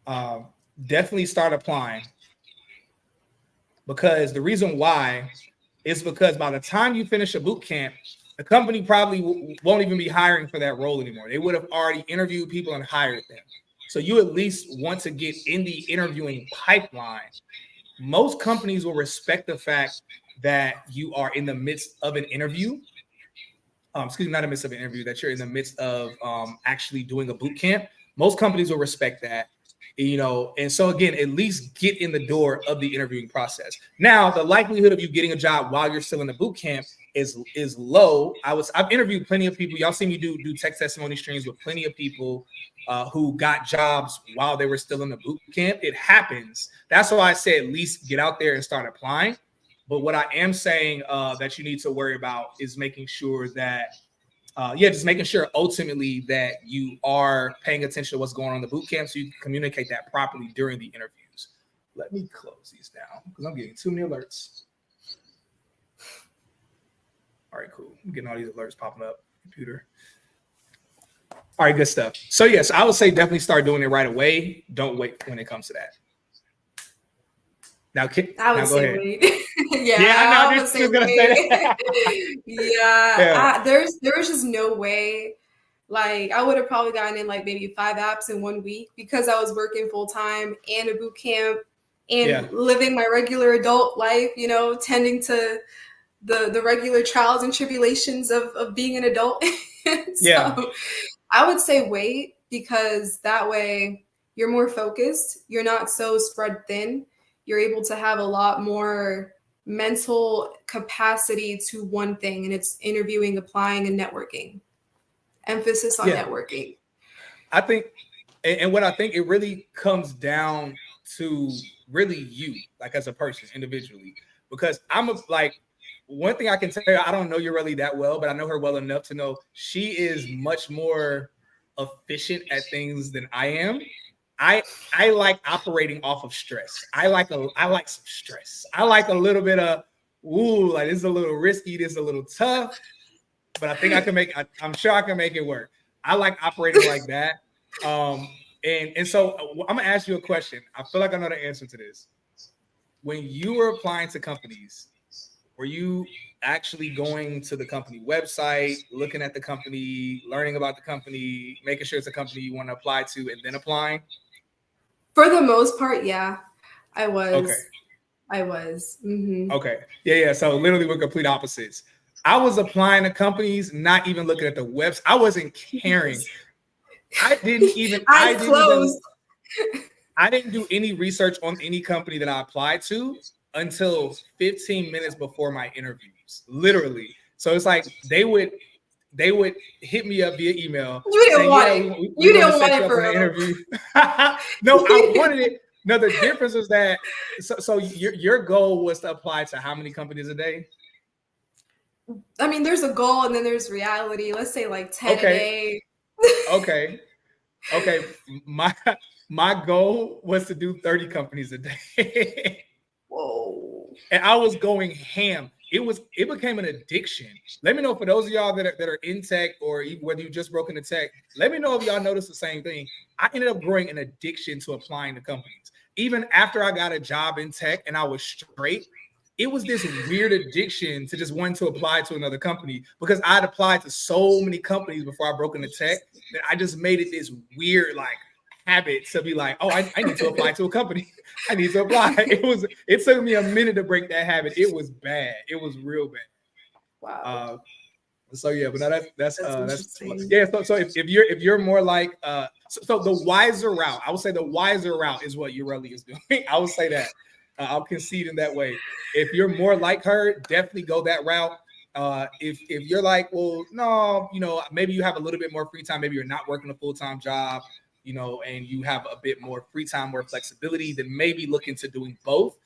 definitely start applying. Because the reason why is because by the time you finish a boot camp, the company probably won't even be hiring for that role anymore. They would have already interviewed people and hired them. So you at least want to get in the interviewing pipeline. Most companies will respect the fact that you are in the midst of an interview. Not in the midst of an interview, that you're in the midst of actually doing a boot camp. Most companies will respect that. And so again, at least get in the door of the interviewing process. Now, the likelihood of you getting a job while you're still in the boot camp is low. I've interviewed plenty of people. Y'all see me do tech testimony streams with plenty of people who got jobs while they were still in the boot camp. It happens. That's why I say at least get out there and start applying. But what I am saying that you need to worry about is making sure that just making sure ultimately that you are paying attention to what's going on in the boot camp so you can communicate that properly during the interviews. Let me close these down because I'm getting too many alerts. All right, cool. I'm getting all these alerts popping up. Computer. All right, good stuff. So yes, I would say definitely start doing it right away. Don't wait when it comes to that. Now, I would say wait. I was just gonna say that. There was just no way. Like I would have probably gotten in like maybe 5 apps in 1 week because I was working full time and a boot camp and living my regular adult life, tending to the regular trials and tribulations of being an adult. So I would say wait because that way you're more focused. You're not so spread thin. You're able to have a lot more mental capacity to one thing, and it's interviewing, applying, and networking. Emphasis on networking. I think, and what I think it really comes down to really you, like as a person, individually, because one thing I can tell you, I don't know Ureli that well, but I know her well enough to know she is much more efficient at things than I am. I like operating off of stress. I like some stress. I like a little bit of like this is a little risky, this is a little tough, but I think I can I'm sure I can make it work. I like operating like that. And so I'm gonna ask you a question. I feel like I know the answer to this. When you were applying to companies, were you actually going to the company website, looking at the company, learning about the company, making sure it's a company you want to apply to, and then applying? For the most part, yeah, I was. Okay. I was. Mm-hmm. Okay. Yeah. So literally we're complete opposites. I was applying to companies, not even looking at the website. I wasn't caring. I didn't even I didn't do any research on any company that I applied to until 15 minutes before my interviews. Literally. So it's like they would hit me up via email saying, "Yeah, we want to set you up for an interview." No, I wanted it. No, the difference was that so your goal was to apply to how many companies a day? I mean, there's a goal and then there's reality. Let's say like 10 a day. Okay. My goal was to do 30 companies a day. Whoa. And I was going ham. It became an addiction. Let me know for those of y'all that are in tech or whether you just broke into tech, let me know if y'all noticed the same thing. I ended up growing an addiction to applying to companies. Even after I got a job in tech and I was straight, it was this weird addiction to just wanting to apply to another company because I'd applied to so many companies before I broke into tech that I just made it this weird like habit to be like, oh, I need to apply to a company. I need to apply. It took me a minute to break that habit. It was bad. It was real bad. Wow. So yeah, but no, that's yeah. So if you're more like so the wiser route, I would say the wiser route is what Ureli is doing. I would say that. I'll concede in that way. If you're more like her, definitely go that route. If you're like, well, no, maybe you have a little bit more free time. Maybe you're not working a full-time job, and you have a bit more free time, more flexibility, then maybe look into doing both.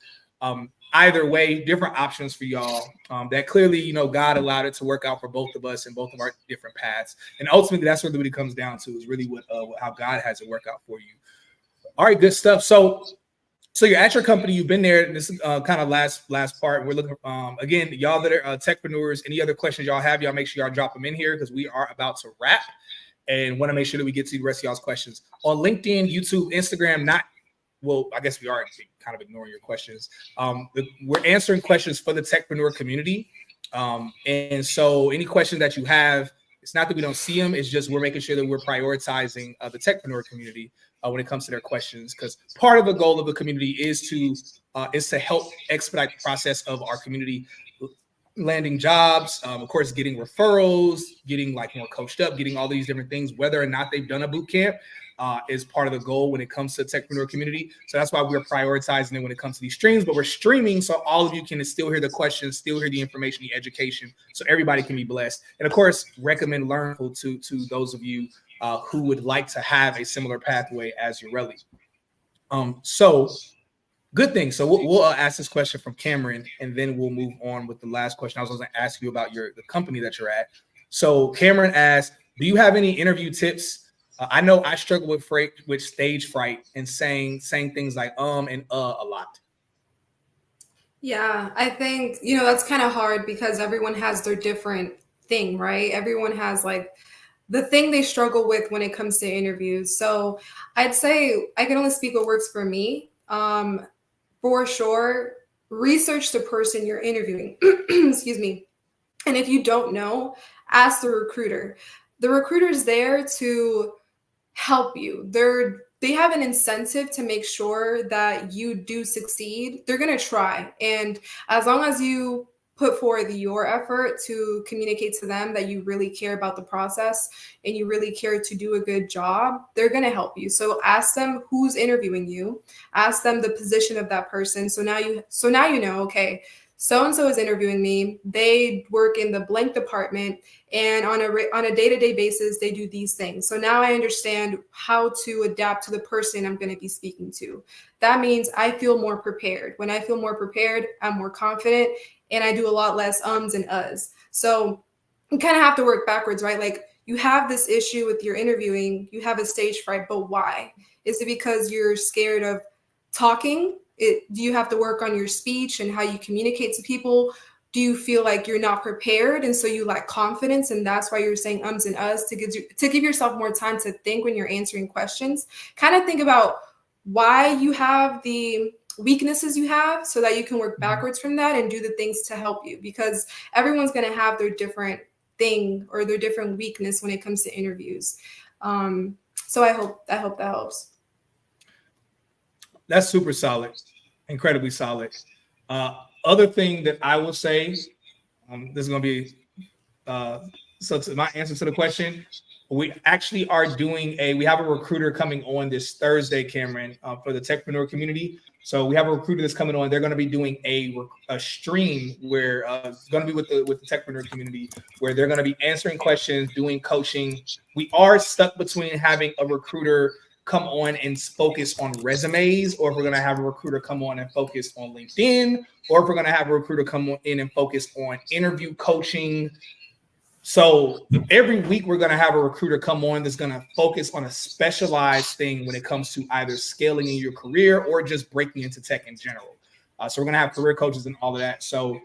Either way, different options for y'all. That clearly, God allowed it to work out for both of us and both of our different paths. And ultimately, that's what it comes down to is really how God has it work out for you. All right, good stuff. So you're at your company. You've been there. This is kind of last part. We're looking again, y'all that are techpreneurs. Any other questions y'all have? Y'all make sure y'all drop them in here because we are about to wrap, and want to make sure that we get to the rest of y'all's questions on LinkedIn, YouTube, Instagram. I guess we are kind of ignoring your questions. We're answering questions for the techpreneur community, and so any questions that you have, it's not that we don't see them. It's just we're making sure that we're prioritizing the techpreneur community when it comes to their questions, because part of the goal of the community is to help expedite the process of our community landing jobs, of course, getting referrals, getting like more coached up, getting all these different things, whether or not they've done a boot camp. Is part of the goal when it comes to the techpreneur community. So that's why we're prioritizing it when it comes to these streams, but we're streaming so all of you can still hear the questions, still hear the information, the education, so everybody can be blessed. And of course, recommend Learnful to those of you who would like to have a similar pathway as Ureli. So good thing. So we'll ask this question from Cameron, and then we'll move on with the last question. I was going to ask you about the company that you're at. So Cameron asked, do you have any interview tips? I know I struggle with stage fright and saying things like and a lot. Yeah, I think, that's kind of hard because everyone has their different thing, right? Everyone has like the thing they struggle with when it comes to interviews. So I'd say I can only speak what works for me. For sure, research the person you're interviewing. Excuse me. And if you don't know, ask the recruiter. The recruiter's there to help you. They have an incentive to make sure that you do succeed. They're going to try. And as long as you put forth your effort to communicate to them that you really care about the process and you really care to do a good job, they're going to help you. So ask them who's interviewing you, ask them the position of that person. So now you know, okay, so-and-so is interviewing me. They work in the blank department, and on a day-to-day basis, they do these things. So now I understand how to adapt to the person I'm going to be speaking to. That means I feel more prepared. When I feel more prepared, I'm more confident, and I do a lot less ums and uhs. So you kind of have to work backwards, right? Like you have this issue with your interviewing, you have a stage fright, but why? Is it because you're scared of talking? Do you have to work on your speech and how you communicate to people? Do you feel like you're not prepared and so you lack confidence and that's why you're saying ums and uhs to give yourself more time to think when you're answering questions? Kind of think about why you have the weaknesses you have so that you can work backwards from that and do the things to help you, because everyone's going to have their different thing or their different weakness when it comes to interviews. So I hope that helps. That's super solid, incredibly solid. Other thing that I will say, this is going to be, so to my answer to the question, we actually are doing we have a recruiter coming on this Thursday, Cameron, for the techpreneur community. So we have a recruiter that's coming on. They're going to be doing a stream where it's going to be with the techpreneur community, where they're going to be answering questions, doing coaching. We are stuck between having a recruiter come on and focus on resumes, or if we're going to have a recruiter come on and focus on LinkedIn, or if we're going to have a recruiter come in and focus on interview coaching. So every week we're going to have a recruiter come on that's going to focus on a specialized thing when it comes to either scaling in your career or just breaking into tech in general. So we're going to have career coaches and all of that. So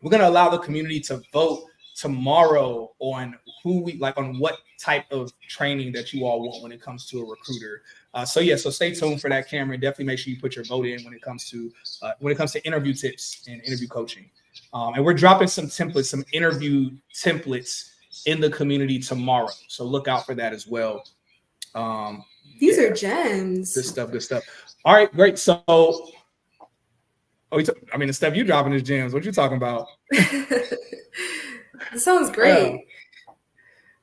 we're going to allow the community to vote tomorrow on on what type of training that you all want when it comes to a recruiter. So stay tuned for that, Cameron. Definitely make sure you put your vote in when it comes to interview tips and interview coaching. And we're dropping some interview templates in the community tomorrow. So look out for that as well. These are gems. Good stuff. All right, great. So, the stuff you dropping is gems. What you talking about? This sounds great.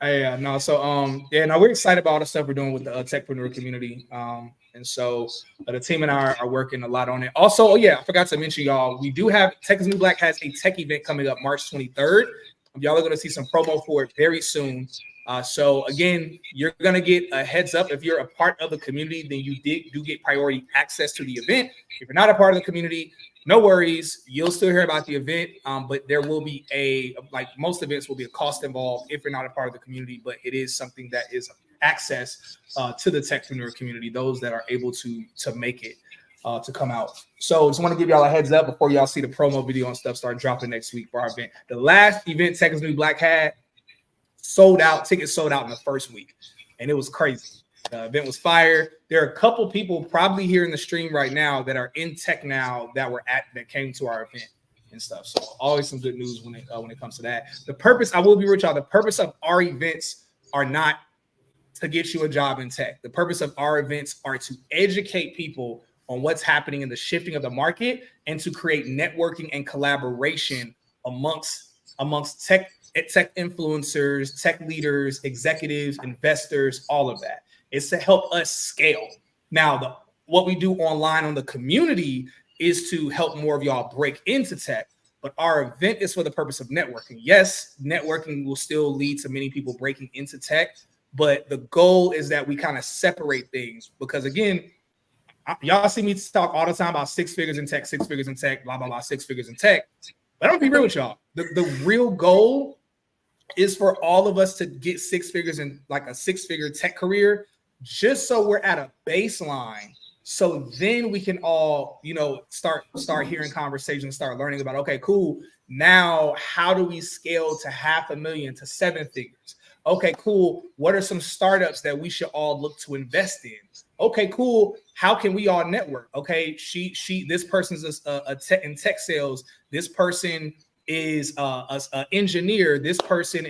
We're excited about all the stuff we're doing with the techpreneur community. And so the team and I are working a lot on it. Also, I forgot to mention, y'all, we do have Tech is New Black has a tech event coming up March 23rd. Y'all are going to see some promo for it very soon. So again, you're going to get a heads up. If you're a part of the community, then you do get priority access to the event. If you're not a part of the community, no worries. You'll still hear about the event, but there will be like most events will be a cost involved if you're not a part of the community, but it is something that is access to the techpreneur community, those that are able to make it to come out. So just want to give y'all a heads up before y'all see the promo video and stuff start dropping next week for our event. The last event Tech is New Black had tickets sold out in the first week, and it was crazy. The event was fire. There are a couple people probably here in the stream right now that are in tech now that came to our event and stuff. So always some good news when it comes to that. The purpose, I will be with y'all, the purpose of our events are not to get you a job in tech. The purpose of our events are to educate people on what's happening in the shifting of the market and to create networking and collaboration amongst tech influencers, tech leaders, executives, investors, all of that. It's to help us scale. Now, what we do online on the community is to help more of y'all break into tech, but our event is for the purpose of networking. Yes, networking will still lead to many people breaking into tech, but the goal is that we kind of separate things, because again, y'all see me talk all the time about 6 figures in tech, blah, blah, blah, 6 figures in tech. But I'm gonna be real with y'all. The real goal is for all of us to get 6 figures in like a 6-figure tech career, just so we're at a baseline. So then we can all, start hearing conversations, start learning about, okay, cool. Now, how do we scale to $500,000 to 7 figures? Okay, cool. What are some startups that we should all look to invest in? Okay, cool. How can we all network? Okay, this person's a tech in tech sales. This person is a engineer. This person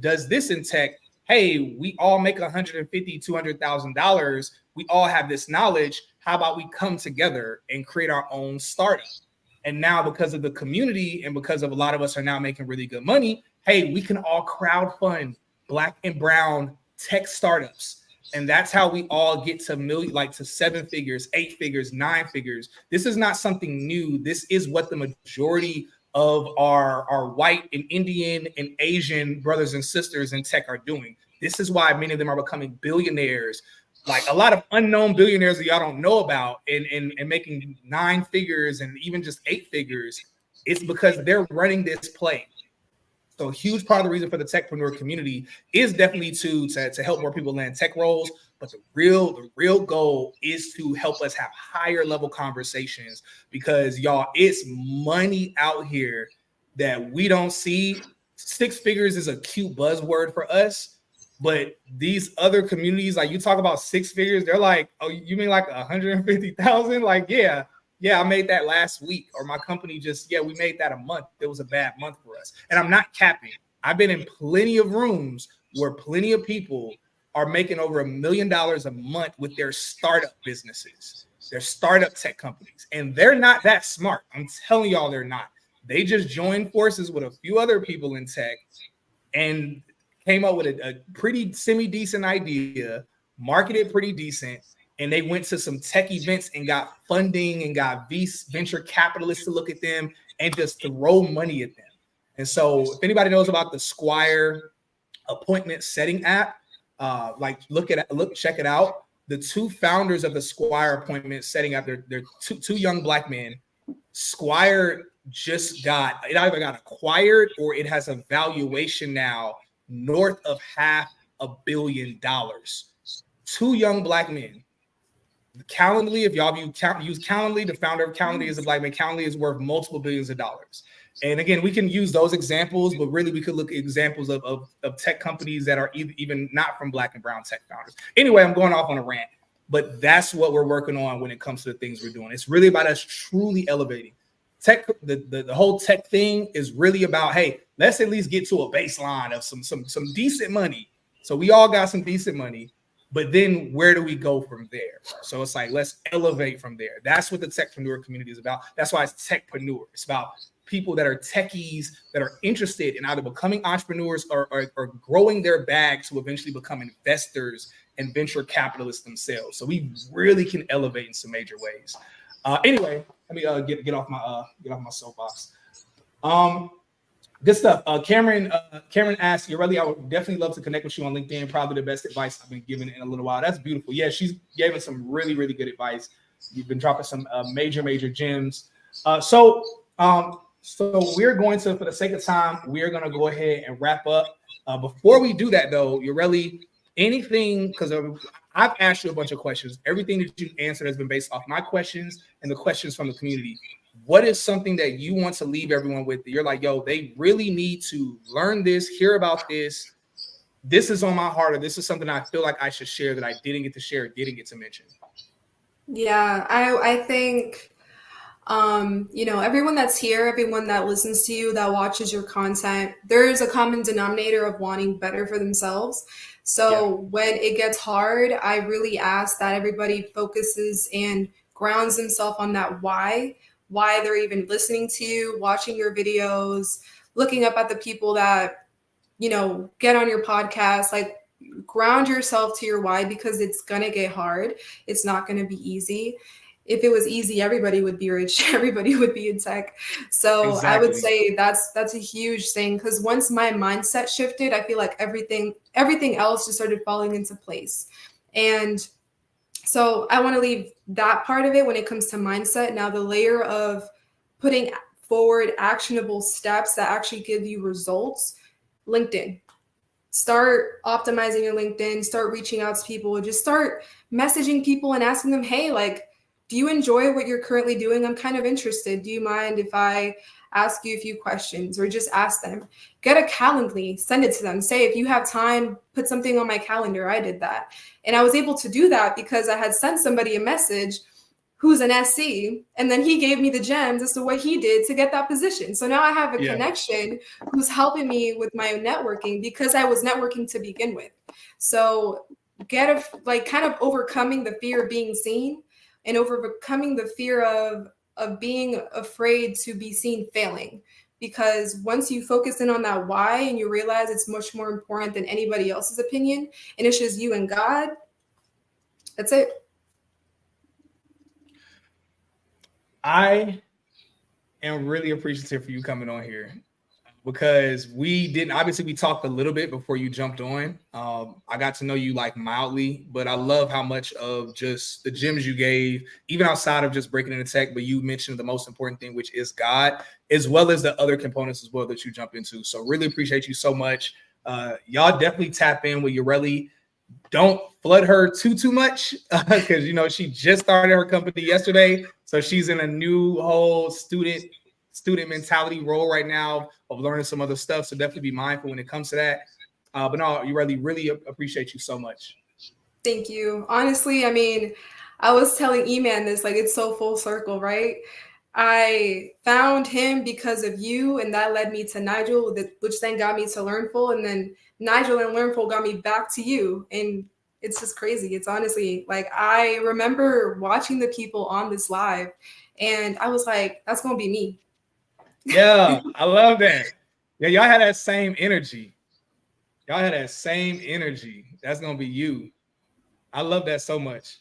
does this in tech. Hey, we all make $150,000, $200,000. We all have this knowledge. How about we come together and create our own startup? And now, because of the community and because of a lot of us are now making really good money, hey, we can all crowdfund Black and brown tech startups. And that's how we all get to 7 figures, 8 figures, 9 figures. This is not something new. This is what the majority of our white and Indian and Asian brothers and sisters in tech are doing. This is why many of them are becoming billionaires, like a lot of unknown billionaires that y'all don't know about, and making 9 figures and even just 8 figures. It's because they're running this play. So a huge part of the reason for the techpreneur community is definitely to help more people land tech roles. But the real goal is to help us have higher level conversations, because y'all, it's money out here that we don't see. Six figures is a cute buzzword for us, but these other communities, like you talk about six figures, they're like, oh, you mean like 150,000? Like, yeah, I made that last week. Or my company just, we made that a month. It was a bad month for us. And I'm not capping. I've been in plenty of rooms where plenty of people are making over $1 million a month with their startup businesses, their startup tech companies. And they're not that smart. I'm telling y'all, they're not. They just joined forces with a few other people in tech and came up with a pretty semi-decent idea, marketed pretty decent, and they went to some tech events and got funding and got venture capitalists to look at them and just throw money at them. And so if anybody knows about the Squire appointment setting app, check it out. The two founders of the Squire appointment setting app, they're two young Black men. Squire just it either got acquired or it has a valuation now north of $500 million. Two young Black men. Calendly, if y'all use Calendly, the founder of Calendly is a Black man. Calendly is worth multiple billions of dollars. And again, we can use those examples, but really we could look at examples of tech companies that are even not from Black and brown tech founders. Anyway, I'm going off on a rant, but that's what we're working on when it comes to the things we're doing. It's really about us truly elevating. Tech, the whole tech thing is really about, hey, let's at least get to a baseline of some decent money. So we all got some decent money, but then where do we go from there? So it's like, let's elevate from there. That's what the techpreneur community is about. That's why it's techpreneur. It's about people that are techies that are interested in either becoming entrepreneurs or growing their bag to eventually become investors and venture capitalists themselves. So we really can elevate in some major ways. Anyway, let me get off my soapbox. Good stuff. Cameron asked, Yoreli, I would definitely love to connect with you on LinkedIn. Probably the best advice I've been given in a little while. That's beautiful. Yeah, she's given some really, really good advice. You've been dropping some major gems. So we're going to, for the sake of time, we're going to go ahead and wrap up. Before we do that, though, Yoreli, anything, because I've asked you a bunch of questions. Everything that you answered has been based off my questions and the questions from the community. What is something that you want to leave everyone with that you're like, yo, they really need to learn this, hear about this. This is on my heart, or this is something I feel like I should share that I didn't get to share, didn't get to mention. Yeah, I think, everyone that's here, everyone that listens to you, that watches your content, there's a common denominator of wanting better for themselves. So when it gets hard, I really ask that everybody focuses and grounds themselves on that why they're even listening to you, watching your videos, looking up at the people that, get on your podcast. Like, ground yourself to your why, because it's going to get hard. It's not going to be easy. If it was easy, everybody would be rich. Everybody would be in tech. So exactly. I would say that's a huge thing, because once my mindset shifted, I feel like everything else just started falling into place. And so I want to leave that part of it when it comes to mindset. Now, the layer of putting forward actionable steps that actually give you results, LinkedIn. Start optimizing your LinkedIn, start reaching out to people, just start messaging people and asking them, hey, like, do you enjoy what you're currently doing? I'm kind of interested. Do you mind if I ask you a few questions? Or just ask them. Get a Calendly, send it to them. Say, if you have time, put something on my calendar. I did that. And I was able to do that because I had sent somebody a message who's an SC, and then he gave me the gems as to what he did to get that position. So now I have a connection who's helping me with my networking, because I was networking to begin with. So kind of overcoming the fear of being seen and overcoming the fear of being afraid to be seen failing. Because once you focus in on that why and you realize it's much more important than anybody else's opinion, and it's just you and God, that's it. I am really appreciative for you coming on here. because we talked a little bit before you jumped on. I got to know you like mildly, but I love how much of just the gems you gave, even outside of just breaking into tech, but you mentioned the most important thing, which is God, as well as the other components as well that you jump into. So really appreciate you so much. Y'all definitely tap in with Ureli. Don't flood her too much because she just started her company yesterday, so she's in a new whole student mentality role right now of learning some other stuff. So definitely be mindful when it comes to that. But no, you really appreciate you so much. Thank you. Honestly, I mean, I was telling E-Man this, like, it's so full circle, right? I found him because of you, and that led me to Nigel, which then got me to Learnful, and then Nigel and Learnful got me back to you. And it's just crazy. It's honestly like, I remember watching the people on this live, and I was like, that's gonna be me. Yeah, I love that. Yeah, y'all had that same energy. That's gonna be you. I love that so much.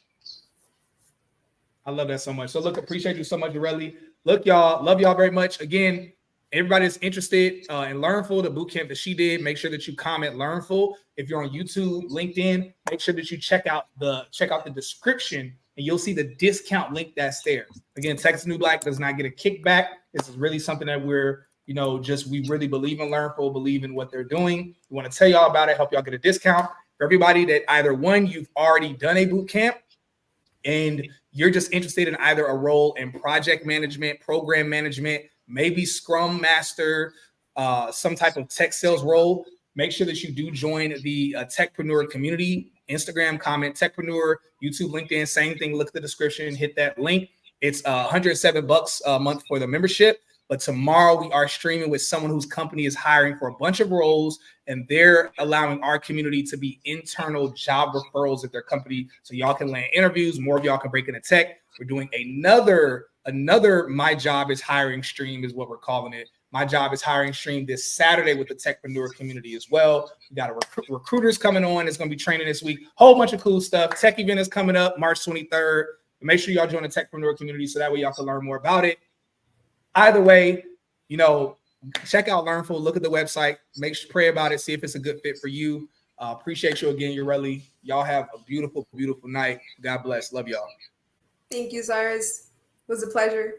So look, appreciate you so much, Ureli. Look, y'all, love y'all very much. Again, everybody that's interested in Learnful, the bootcamp that she did, make sure that you comment Learnful. If you're on YouTube, LinkedIn, make sure that you check out the description, and you'll see the discount link that's there. Again, Texas New Black does not get a kickback. This is really something that we're, we really believe in Learnful, believe in what they're doing. We want to tell y'all about it, help y'all get a discount. For everybody that either one, you've already done a bootcamp, and you're just interested in either a role in project management, program management, maybe Scrum Master, some type of tech sales role, make sure that you do join the Techpreneur community. Instagram, comment Techpreneur, YouTube, LinkedIn, same thing. Look at the description, hit that link. It's $107 a month for the membership. But tomorrow we are streaming with someone whose company is hiring for a bunch of roles, and they're allowing our community to be internal job referrals at their company, so y'all can land interviews. More of y'all can break into tech. We're doing another My Job is Hiring stream is what we're calling it. My Job is Hiring stream this Saturday with the Techpreneur community as well. We got recruiters coming on. It's going to be training this week. Whole bunch of cool stuff. Tech event is coming up March 23rd. Make sure y'all join the Techpreneur community so that way y'all can learn more about it. Either way, check out Learnful, look at the website, pray about it, see if it's a good fit for you. Appreciate you again, Ureli. Y'all have a beautiful, beautiful night. God bless. Love y'all. Thank you, Cyrus. It was a pleasure.